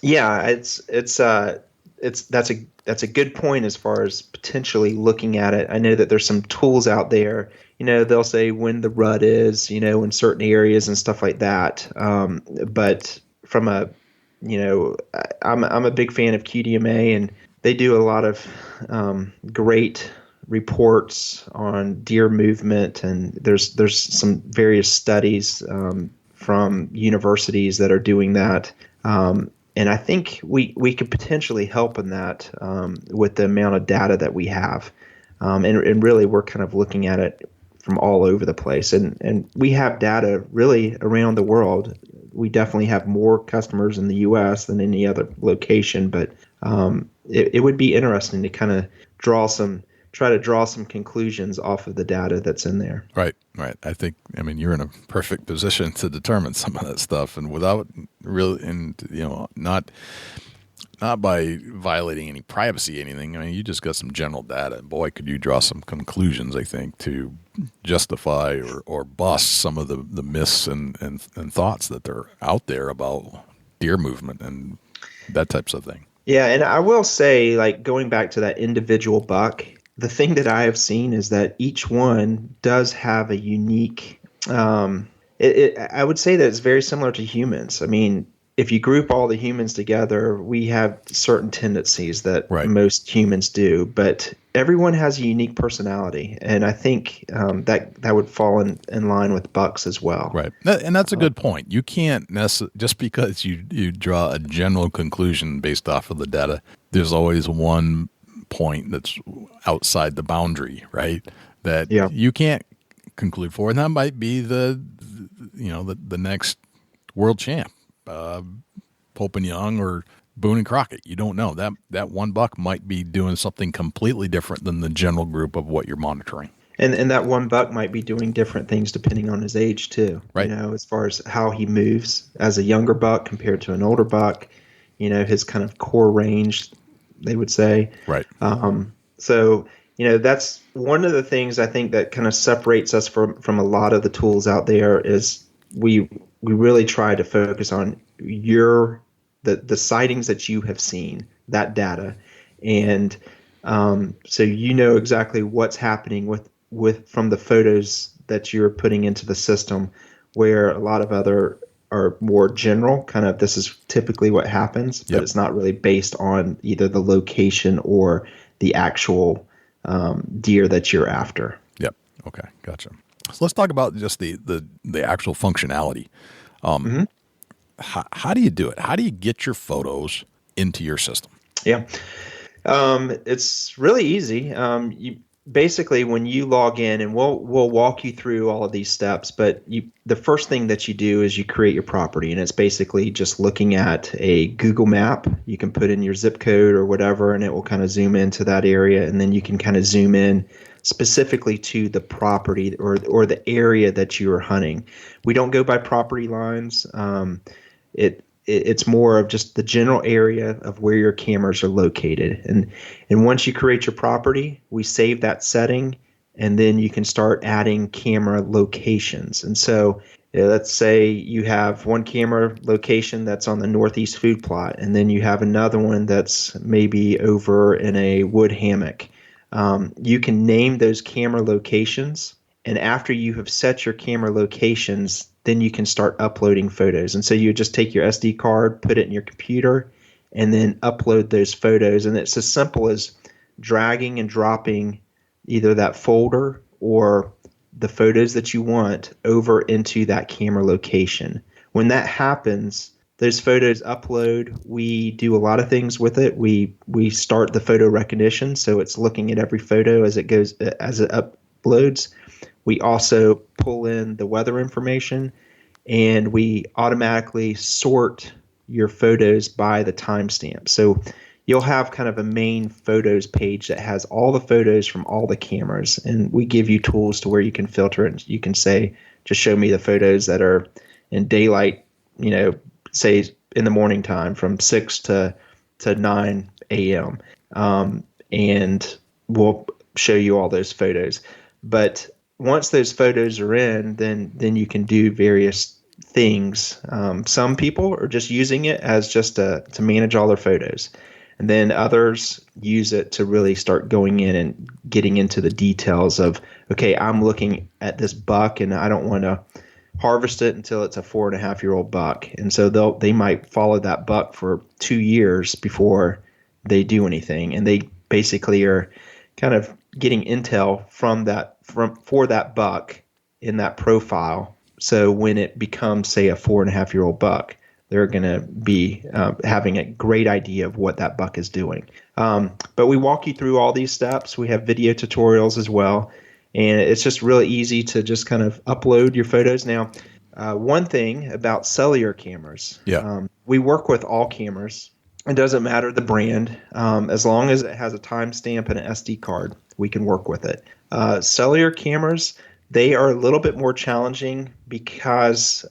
yeah, that's a good point as far as potentially looking at it. I know that there's some tools out there. They'll say when the rut is, in certain areas and stuff like that. But from I'm a big fan of QDMA, and they do a lot of great reports on deer movement, and there's some various studies from universities that are doing that. And I think we could potentially help in that with the amount of data that we have. And really, we're kind of looking at it from all over the place. And we have data really around the world. We definitely have more customers in the U.S. than any other location. But it would be interesting to kind of try to draw some conclusions off of the data that's in there. Right. I think, you're in a perfect position to determine some of that stuff, and without really, not by violating any privacy, anything. You just got some general data. Boy, could you draw some conclusions, I think, to justify or bust some of the myths and thoughts that are out there about deer movement and that types of thing. Yeah, and I will say, like, going back to that individual buck, the thing that I have seen is that each one does have a unique I would say that it's very similar to humans. If you group all the humans together, we have certain tendencies that most humans do, but everyone has a unique personality. And I think that would fall in line with bucks as well. Right. And that's a good point. You can't just because you draw a general conclusion based off of the data, there's always one point that's outside the boundary, right? That you can't conclude for, and that might be the next world champ, Pope and Young or Boone and Crockett. You don't know. That one buck might be doing something completely different than the general group of what you're monitoring. And that one buck might be doing different things depending on his age too. Right. As far as how he moves as a younger buck compared to an older buck, his kind of core range, they would say. Right. So, that's one of the things I think that kind of separates us from a lot of the tools out there is we really try to focus on the sightings that you have seen, that data. And so exactly what's happening with from the photos that you're putting into the system, where a lot of other are more general, kind of this is typically what happens, but it's not really based on either the location or the actual deer that you're after. Yep. Okay. Gotcha. So let's talk about just the actual functionality. How do you do it? How do you get your photos into your system? Yeah. It's really easy. Basically, when you log in, and we'll walk you through all of these steps, but the first thing that you do is you create your property, and it's basically just looking at a Google map. You can put in your zip code or whatever, and it will kind of zoom into that area, and then you can kind of zoom in specifically to the property or the area that you are hunting. We don't go by property lines. It's more of just the general area of where your cameras are located. And once you create your property, we save that setting, and then you can start adding camera locations. And so let's say you have one camera location that's on the northeast food plot, and then you have another one that's maybe over in a wood hammock. You can name those camera locations, and after you have set your camera locations, then you can start uploading photos. And so you just take your SD card, put it in your computer, and then upload those photos. And it's as simple as dragging and dropping either that folder or the photos that you want over into that camera location. When that happens, those photos upload. We do a lot of things with it. We start the photo recognition, so it's looking at every photo as it uploads. We also pull in the weather information, and we automatically sort your photos by the timestamp. So you'll have kind of a main photos page that has all the photos from all the cameras, and we give you tools to where you can filter it. You can say, just show me the photos that are in daylight, say in the morning time from 6 to 9 a.m. And we'll show you all those photos. But once those photos are in, then you can do various things. Some people are just using it as just to manage all their photos. And then others use it to really start going in and getting into the details of, okay, I'm looking at this buck and I don't want to harvest it until it's a 4.5-year-old buck. And so they might follow that buck for 2 years before they do anything. And they basically are kind of getting intel for that buck in that profile. So when it becomes, say, a 4.5-year-old buck, they're going to be having a great idea of what that buck is doing. But we walk you through all these steps. We have video tutorials as well. And it's just really easy to just kind of upload your photos. Now, one thing about cellular cameras, we work with all cameras. It doesn't matter the brand. As long as it has a timestamp and an SD card, we can work with it. Cellular cameras, they are a little bit more challenging because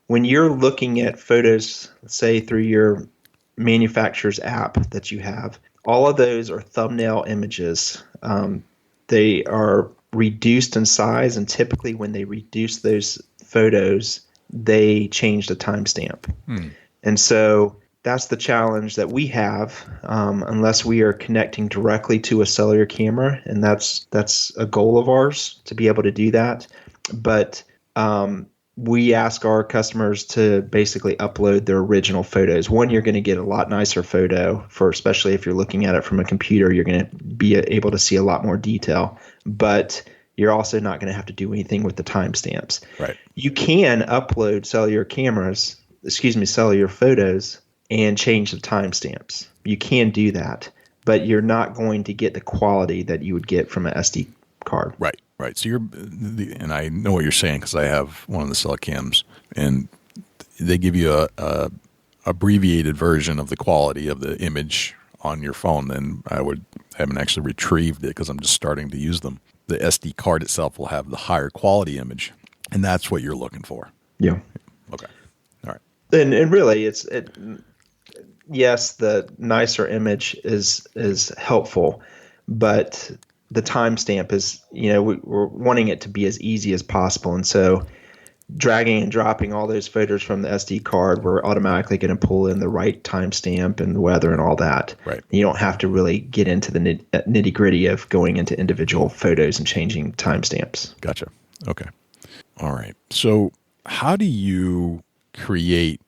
when you're looking at photos, say through your manufacturer's app that you have, all of those are thumbnail images. They are reduced in size, and typically when they reduce those photos, they change the timestamp. And so that's the challenge that we have, unless we are connecting directly to a cellular camera, and that's a goal of ours to be able to do that. But we ask our customers to basically upload their original photos. One, you're going to get a lot nicer photo, especially if you're looking at it from a computer. You're going to be able to see a lot more detail, but you're also not going to have to do anything with the timestamps. Right. You can upload cellular photos and change the timestamps. You can do that, but you're not going to get the quality that you would get from an SD card. Right. Right. So and I know what you're saying because I have one of the cell cams, and they give you a abbreviated version of the quality of the image on your phone. And I haven't actually retrieved it because I'm just starting to use them. The SD card itself will have the higher quality image, and that's what you're looking for. Yeah. Okay. All right. And really, yes, the nicer image is helpful, but the timestamp is, we're wanting it to be as easy as possible. And so dragging and dropping all those photos from the SD card, we're automatically going to pull in the right timestamp and the weather and all that. Right. You don't have to really get into the nitty gritty of going into individual photos and changing timestamps. Gotcha. Okay. All right. So how do you create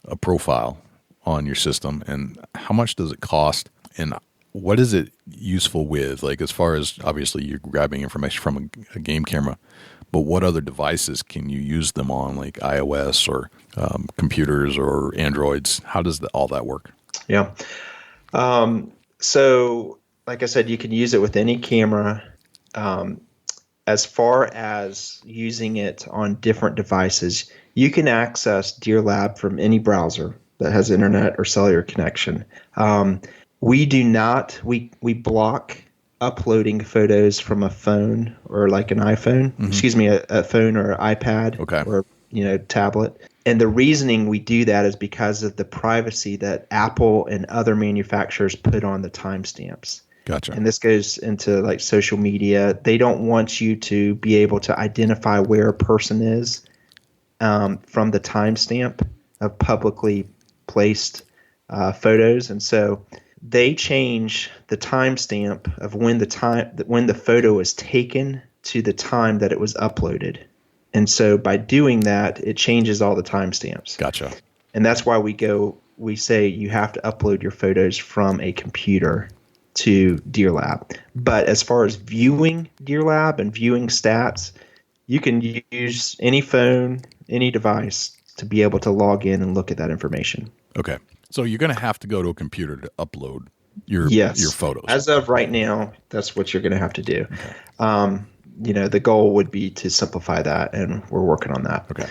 a profile on your system, and how much does it cost, and what is it useful with? Like, as far as, obviously you're grabbing information from a game camera, but what other devices can you use them on, like iOS or computers or Androids? How does all that work? Yeah. So like I said, you can use it with any camera. As far as using it on different devices, you can access Deer Lab from any browser that has internet or cellular connection. We do not. We block uploading photos from a phone or like an iPhone. Mm-hmm. A phone or an iPad. Okay. Or tablet. And the reasoning we do that is because of the privacy that Apple and other manufacturers put on the timestamps. Gotcha. And this goes into like social media. They don't want you to be able to identify where a person is from the timestamp of publicly placed photos, and so they change the timestamp of when the photo was taken to the time that it was uploaded. And so by doing that, it changes all the timestamps. Gotcha. And that's why we say you have to upload your photos from a computer to Deer Lab. But as far as viewing Deer Lab and viewing stats, you can use any phone, any device to be able to log in and look at that information. Okay. So you're going to have to go to a computer to upload your photos. As of right now, that's what you're going to have to do. Okay. The goal would be to simplify that, and we're working on that. Okay.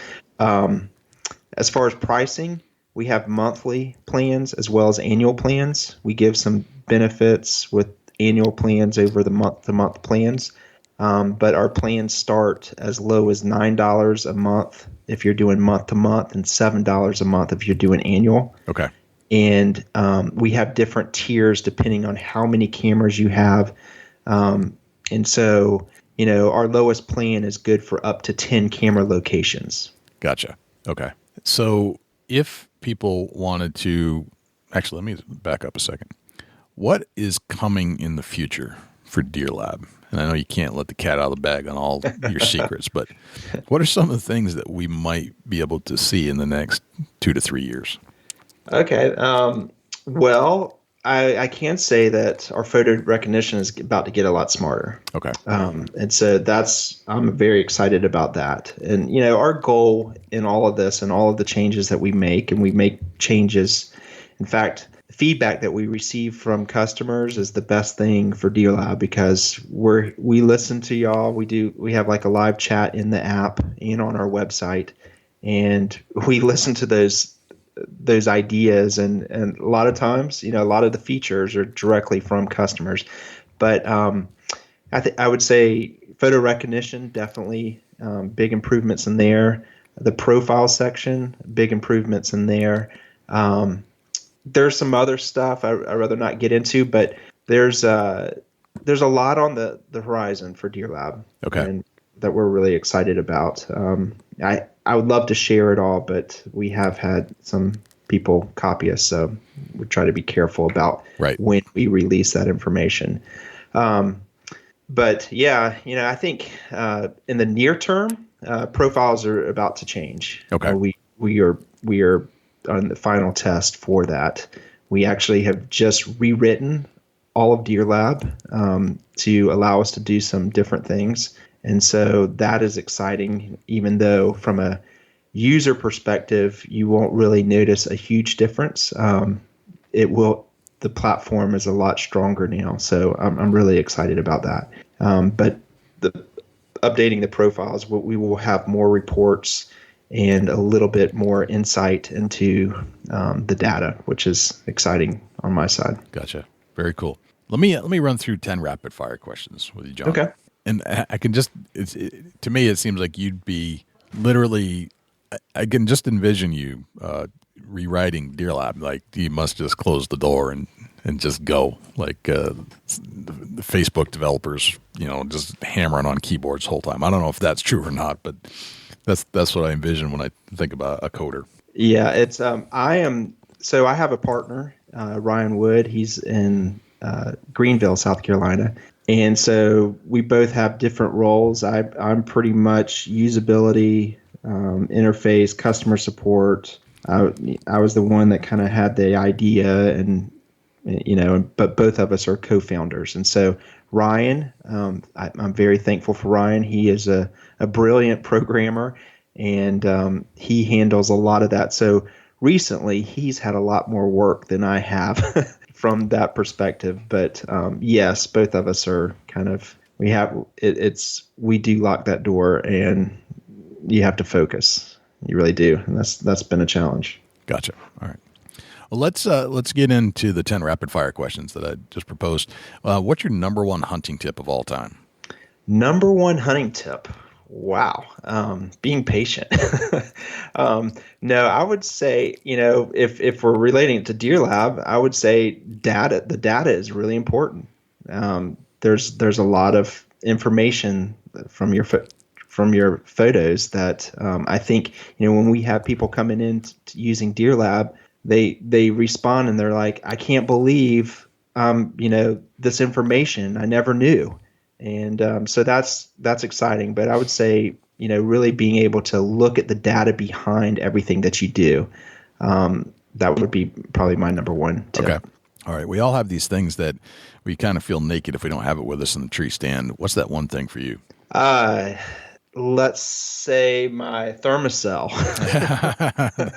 As far as pricing, We have monthly plans as well as annual plans. We give some benefits with annual plans over the month-to-month plans. But our plans start as low as $9 a month if you're doing month-to-month and $7 a month if you're doing annual. Okay. And we have different tiers depending on how many cameras you have. And so, our lowest plan is good for up to 10 camera locations. Gotcha. Okay. So if people wanted to, actually, let me back up a second. What is coming in the future for Deer Lab? And I know you can't let the cat out of the bag on all your secrets, but what are some of the things that we might be able to see in the next 2 to 3 years? Okay. Well, I can say that our photo recognition is about to get a lot smarter. Okay. And so I'm very excited about that. And, our goal in all of this and all of the changes that we make, and we make changes, in fact, feedback that we receive from customers is the best thing for Deer Lab because we listen to y'all. We have like a live chat in the app and on our website, and we listen to those ideas, and a lot of times, a lot of the features are directly from customers. But I would say photo recognition, definitely big improvements in there. The profile section, big improvements in there. There's some other stuff I'd rather not get into, but there's a lot on the horizon for Deer Lab. Okay. And that we're really excited about. I would love to share it all, but we have had some people copy us, so we try to be careful about when we release that information. But yeah, I think in the near term, profiles are about to change. Okay. We are on the final test for that. We actually have just rewritten all of Deer Lab to allow us to do some different things. And so that is exciting, even though from a user perspective, you won't really notice a huge difference. The platform is a lot stronger now. So I'm really excited about that. But updating the profiles, we will have more reports and a little bit more insight into the data, which is exciting on my side. Gotcha. Very cool. Let me run through 10 rapid fire questions with you, John. Okay. And I can just, to me, it seems like you'd be literally, I can just envision you rewriting Deer Lab. Like you must just close the door and just go like the Facebook developers, just hammering on keyboards the whole time. I don't know if that's true or not, but that's what I envision when I think about a coder. Yeah, it's I have a partner, Ryan Wood. He's in Greenville, South Carolina. And so we both have different roles. I'm pretty much usability, interface, customer support. I was the one that kind of had the idea, and but both of us are co-founders. And so Ryan, I'm very thankful for Ryan. He is a brilliant programmer, and he handles a lot of that. So recently, he's had a lot more work than I have. From that perspective, but yes, both of us are kind of we do lock that door, and you have to focus. You really do, and that's been a challenge. Gotcha. All right. Well, let's get into the 10 rapid fire questions that I just proposed. What's your number one hunting tip of all time? Number one hunting tip. Wow. Being patient. No, I would say, if we're relating it to Deer Lab, I would say the data is really important. There's a lot of information from your photos that I think, when we have people coming in using Deer Lab, they respond and they're like, I can't believe, this information I never knew. And so that's exciting. But I would say, really being able to look at the data behind everything that you do, that would be probably my number one tip. Okay. All right. We all have these things that we kind of feel naked if we don't have it with us in the tree stand. What's that one thing for you? Let's say my thermocell.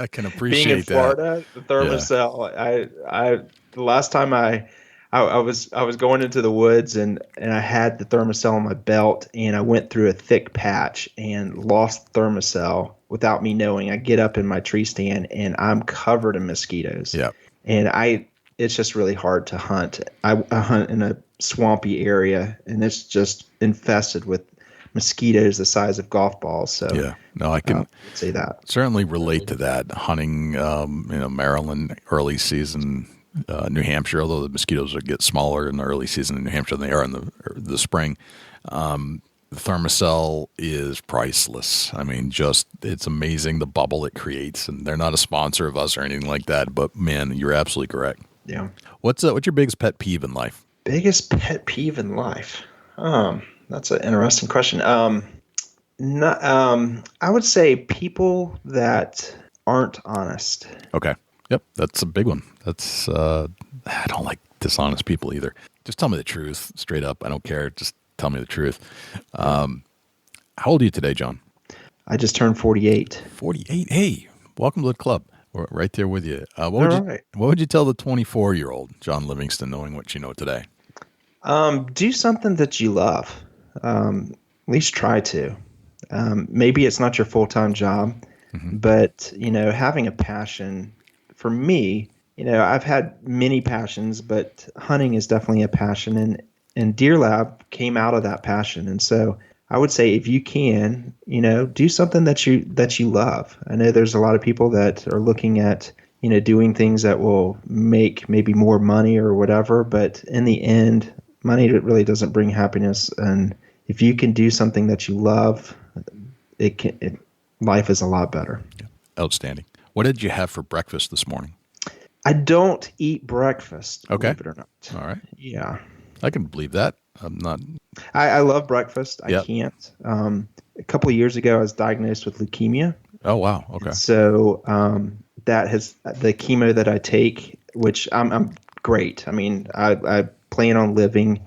I can appreciate Being in that. Florida, the thermocell. Yeah. The last time I I was going into the woods and I had the thermocell on my belt, and I went through a thick patch and lost the thermocell without me knowing. I get up in my tree stand and I'm covered in mosquitoes. Yeah. And it's just really hard to hunt. I hunt in a swampy area, and it's just infested with mosquitoes the size of golf balls. So yeah, no, I can say that. Certainly relate to that. Hunting, Maryland early season, New Hampshire, although the mosquitoes get smaller in the early season in New Hampshire than they are in the spring. The thermocell is priceless. I mean, it's amazing the bubble it creates. And they're not a sponsor of us or anything like that, but man, you're absolutely correct. Yeah. What's your biggest pet peeve in life? Biggest pet peeve in life? That's an interesting question. I would say people that aren't honest. Okay. Yep. That's a big one. That's, I don't like dishonest people either. Just tell me the truth straight up. I don't care. Just tell me the truth. How old are you today, John? I just turned 48. 48. Hey, welcome to the club. We're right there with you. What would you tell the 24-year-old John Livingston, knowing what you know today? Do something that you love. At least try to. Maybe it's not your full-time job, but, having a passion, for me, I've had many passions, but hunting is definitely a passion, and Deer Lab came out of that passion. And so I would say if you can, do something that you love. I know there's a lot of people that are looking at, doing things that will make maybe more money or whatever, but in the end, money really doesn't bring happiness. And if you can do something that you love, life is a lot better. Outstanding. What did you have for breakfast this morning? I don't eat breakfast, okay. Believe it or not. All right. Yeah. I can believe that. I'm not. I love breakfast. Yep. I can't. A couple of years ago, I was diagnosed with leukemia. Oh, wow. Okay. So that has the chemo that I take, which I'm great. I mean, I plan on living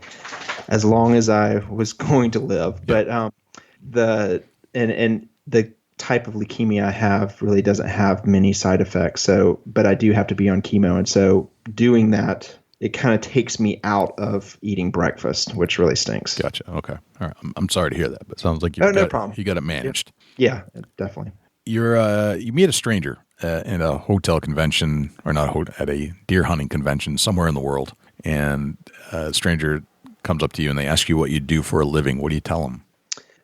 as long as I was going to live. Yep. But the type of leukemia I have really doesn't have many side effects. So, but I do have to be on chemo, and so doing that, it kind of takes me out of eating breakfast, which really stinks. Gotcha. Okay. All right. I'm sorry to hear that, but it sounds like no problem. You got it managed. Yeah, definitely. You meet a stranger in a hotel convention, or not at a deer hunting convention somewhere in the world, and a stranger comes up to you and they ask you what you do for a living. What do you tell them?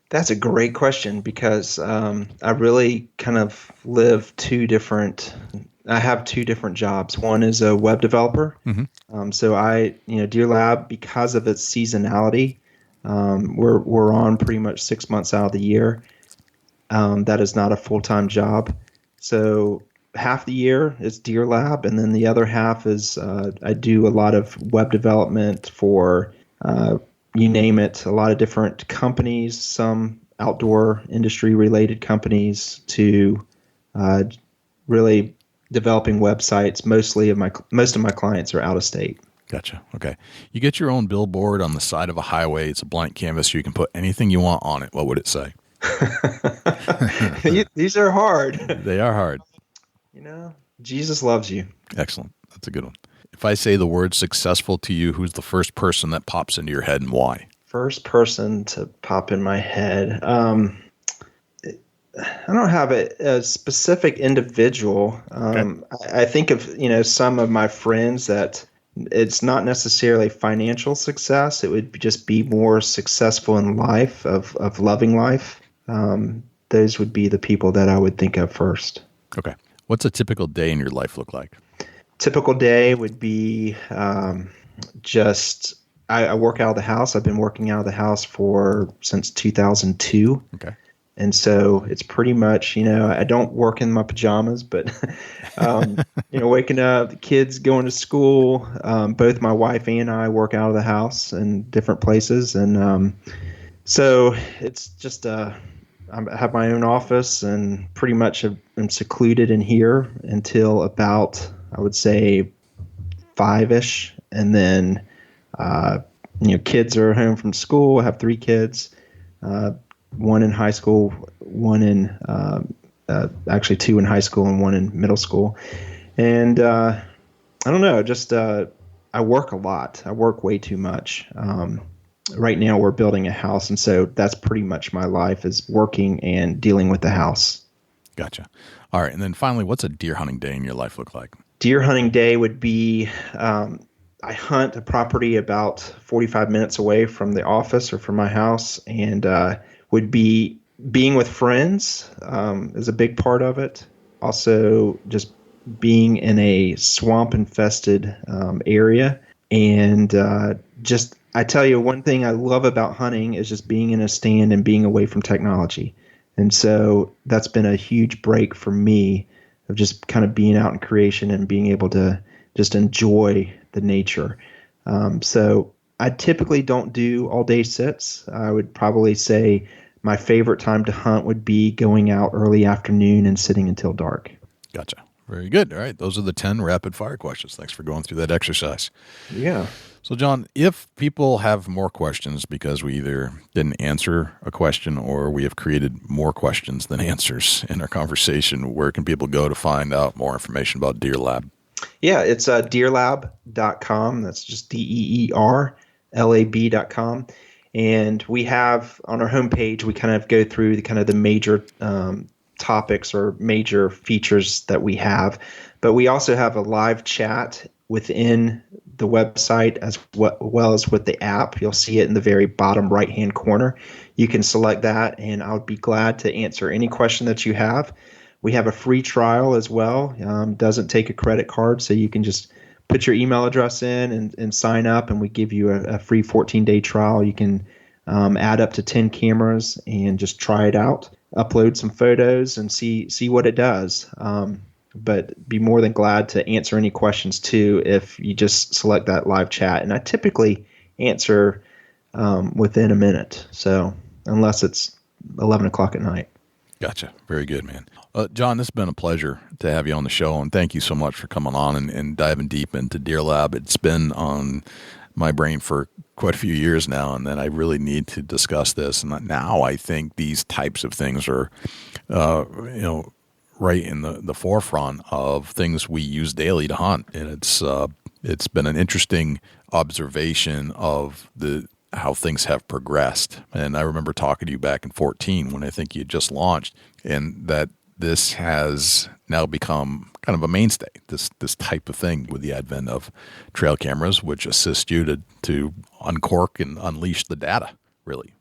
That's a great question, because I really kind of live I have two different jobs. One is a web developer. So Deer Lab, because of its seasonality, we're on pretty much 6 months out of the year. That is not a full-time job. So half the year is Deer Lab, and then the other half is I do a lot of web development for you name it, a lot of different companies, some outdoor industry related companies, to really developing websites. Most of my clients are out of state. Gotcha. Okay. You get your own billboard on the side of a highway. It's a blank canvas. You can put anything you want on it. What would it say? These are hard. They are hard. Jesus loves you. Excellent. That's a good one. If I say the word successful to you, who's the first person that pops into your head and why? First person to pop in my head. I don't have a specific individual. Okay. I think of, some of my friends that it's not necessarily financial success. It would just be more successful in life, of loving life. Those would be the people that I would think of first. Okay. What's a typical day in your life look like? Typical day would be I work out of the house. I've been working out of the house since 2002. Okay. And so it's pretty much, I don't work in my pajamas, but, waking up, the kids going to school, both my wife and I work out of the house in different places. And so it's just, I have my own office, and pretty much am secluded in here until about, I would say, 5-ish. And then, kids are home from school. I have 3 kids, one in high school, actually 2 in high school and 1 in middle school. And I don't know, just I work a lot. I work way too much. Right now we're building a house, and so that's pretty much my life, is working and dealing with the house. Gotcha. All right. And then finally, what's a deer hunting day in your life look like? Deer hunting day would be, I hunt a property about 45 minutes away from the office or from my house, and would be being with friends is a big part of it. Also, just being in a swamp-infested area. And I tell you, one thing I love about hunting is just being in a stand and being away from technology. And so that's been a huge break for me, of just kind of being out in creation and being able to just enjoy the nature. So I typically don't do all-day sits. I would probably say my favorite time to hunt would be going out early afternoon and sitting until dark. Gotcha. Very good. All right. Those are the 10 rapid-fire questions. Thanks for going through that exercise. Yeah. So, John, if people have more questions because we either didn't answer a question or we have created more questions than answers in our conversation, where can people go to find out more information about Deer Lab? Yeah, it's deerlab.com. That's just DEERLAB.com. And we have on our homepage, we kind of go through the major topics or major features that we have. But we also have a live chat within the website as well as with the app. You'll see it in the very bottom right-hand corner. You can select that, and I'll be glad to answer any question that you have. We have a free trial as well. Doesn't take a credit card, so you can just put your email address in and sign up, and we give you a free 14-day trial. You can add up to 10 cameras and just try it out, upload some photos, and see what it does. But be more than glad to answer any questions too if you just select that live chat. And I typically answer within a minute, so unless it's 11 o'clock at night. Gotcha. Very good, man. John, this has been a pleasure to have you on the show, and thank you so much for coming on and diving deep into Deer Lab. It's been on my brain for quite a few years now, and then I really need to discuss this. And now I think these types of things are, right in the forefront of things we use daily to hunt. And it's been an interesting observation of how things have progressed. And I remember talking to you back in 2014 when I think you just launched, and that this has now become kind of a mainstay, this type of thing with the advent of trail cameras, which assist you to uncork and unleash the data, really.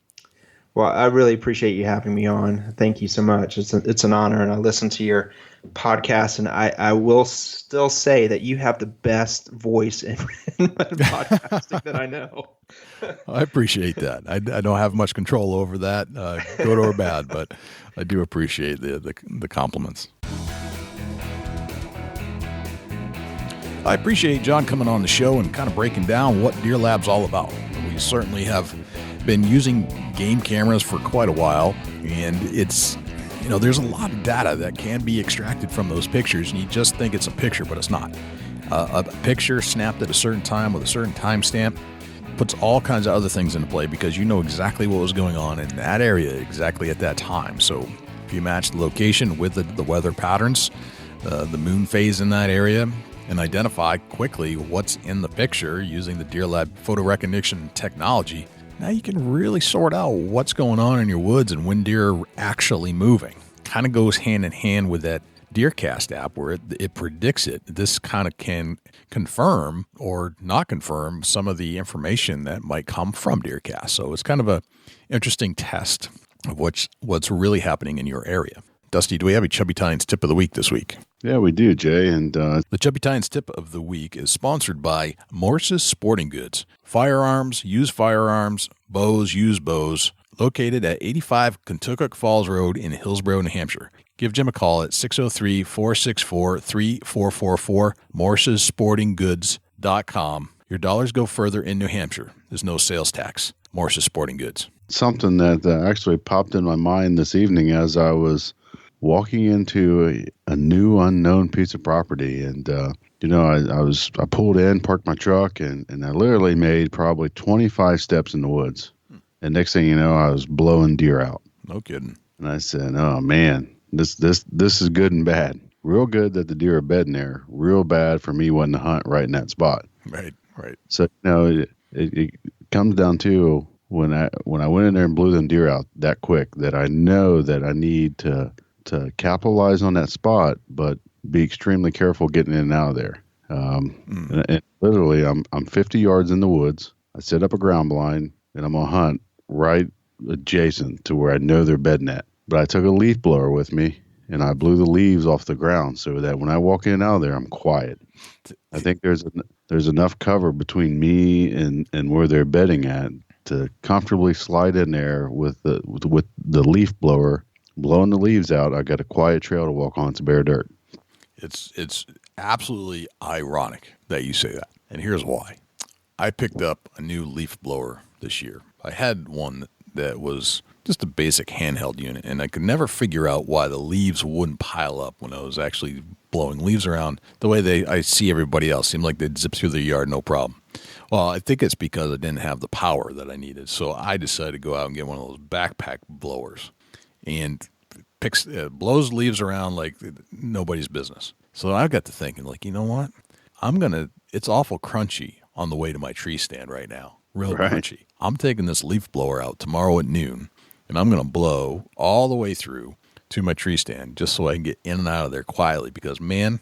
Well, I really appreciate you having me on. Thank you so much. It's an honor, and I listen to your podcast, and I will still say that you have the best voice in podcasting that I know. I appreciate that. I don't have much control over that, good or bad, but I do appreciate the compliments. I appreciate John coming on the show and kind of breaking down what Deer Lab's all about. We certainly have been using game cameras for quite a while, and it's, there's a lot of data that can be extracted from those pictures, and you just think it's a picture, but it's not. A picture snapped at a certain time with a certain timestamp puts all kinds of other things into play because you know exactly what was going on in that area exactly at that time. So if you match the location with the weather patterns, the moon phase in that area, and identify quickly what's in the picture using the Deer Lab photo recognition technology, now you can really sort out what's going on in your woods and when deer are actually moving. Kind of goes hand in hand with that DeerCast app where it predicts it. This kind of can confirm or not confirm some of the information that might come from DeerCast. So it's kind of a interesting test of what's really happening in your area. Dusty, do we have a Chubby Tines tip of the week this week? Yeah, we do, Jay. And the Chubby Tines tip of the week is sponsored by Morse's Sporting Goods. Firearms, used firearms, bows, used bows, located at 85 Kentucky Falls Road in Hillsborough, New Hampshire. Give Jim a call at 603-464-3444, morsessportinggoods.com. Your dollars go further in New Hampshire. There's no sales tax. Morse's Sporting Goods. Something that actually popped in my mind this evening as I was walking into a new unknown piece of property, and I pulled in, parked my truck, and I literally made probably 25 steps in the woods. And next thing you know, I was blowing deer out. No kidding. And I said, "Oh man, this is good and bad. Real good that the deer are bedding there. Real bad for me wanting to hunt right in that spot." Right. Right. So, it comes down to when I went in there and blew them deer out that quick, that I know that I need to capitalize on that spot, but be extremely careful getting in and out of there. And literally, I'm 50 yards in the woods. I set up a ground blind, and I'm gonna hunt right adjacent to where I know they're bedding at. But I took a leaf blower with me, and I blew the leaves off the ground so that when I walk in and out of there, I'm quiet. I think there's enough cover between me and where they're bedding at to comfortably slide in there with the leaf blower, blowing the leaves out. I got a quiet trail to walk on. It's bare dirt. It's absolutely ironic that you say that, and here's why. I picked up a new leaf blower this year. I had one that was just a basic handheld unit, and I could never figure out why the leaves wouldn't pile up when I was actually blowing leaves around the way I see everybody else. Seemed like they'd zip through the yard, no problem. Well, I think it's because I didn't have the power that I needed, so I decided to go out and get one of those backpack blowers, and blows leaves around like nobody's business. So I got to thinking, like, you know what? It's awful crunchy on the way to my tree stand right now. Real crunchy. I'm taking this leaf blower out tomorrow at noon, and I'm going to blow all the way through to my tree stand just so I can get in and out of there quietly, because, man,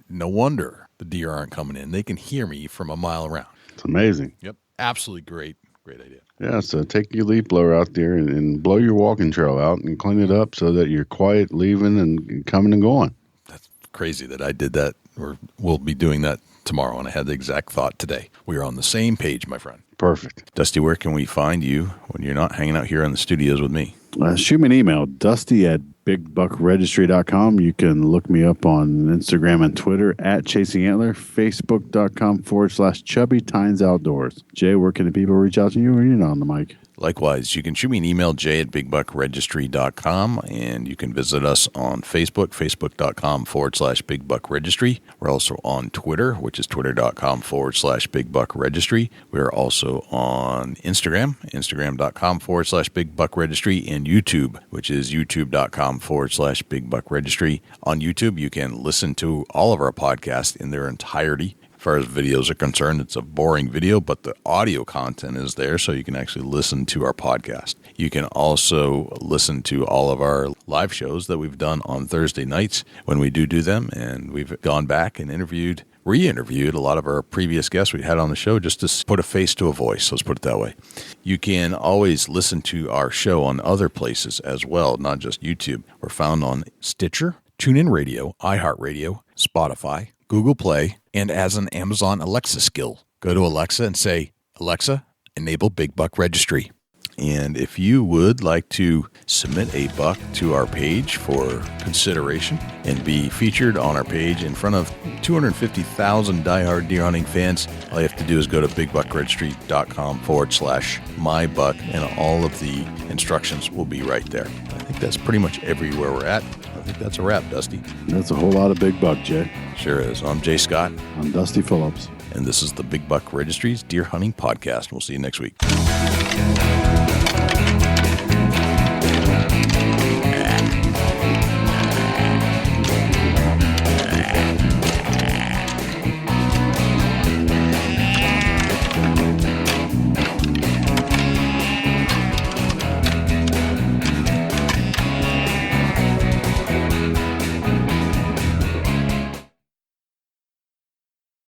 no wonder the deer aren't coming in. They can hear me from a mile around. It's amazing. Yep. Absolutely great idea. Yeah, so take your leaf blower out there and blow your walking trail out and clean it up so that you're quiet leaving and coming and going. That's crazy that I did that, or will be doing that tomorrow, and I had the exact thought today. We are on the same page, my friend. Perfect. Dusty, where can we find you when you're not hanging out here in the studios with me? Shoot me an email, dusty@bigbuckregistry.com. You can look me up on Instagram and Twitter @ChasingAntler, Facebook.com/Chubby Tines Outdoors. Jay, where can the people reach out to you when you're not on the mic? Likewise, you can shoot me an email, jay@bigbuckregistry.com, and you can visit us on Facebook, facebook.com/bigbuckregistry. We're also on Twitter, which is twitter.com/bigbuckregistry. We're also on Instagram, instagram.com/bigbuckregistry, and YouTube, which is youtube.com/bigbuckregistry. On YouTube, you can listen to all of our podcasts in their entirety. As far as videos are concerned, it's a boring video, but the audio content is there, so you can actually listen to our podcast. You can also listen to all of our live shows that we've done on Thursday nights when we do them, and we've gone back and re-interviewed a lot of our previous guests we had on the show just to put a face to a voice, let's put it that way. You can always listen to our show on other places as well, not just YouTube. We're found on Stitcher, TuneIn Radio, iHeartRadio, Spotify, Google Play, and as an Amazon Alexa skill. Go to Alexa and say, Alexa, enable Big Buck Registry. And if you would like to submit a buck to our page for consideration and be featured on our page in front of 250,000 diehard deer hunting fans, all you have to do is go to bigbuckregistry.com/mybuck, and all of the instructions will be right there. I think that's pretty much everywhere we're at. I think that's a wrap, Dusty. That's a whole lot of big buck, Jay. Sure is. I'm Jay Scott. I'm Dusty Phillips. And this is the Big Buck Registry's Deer Hunting Podcast. We'll see you next week.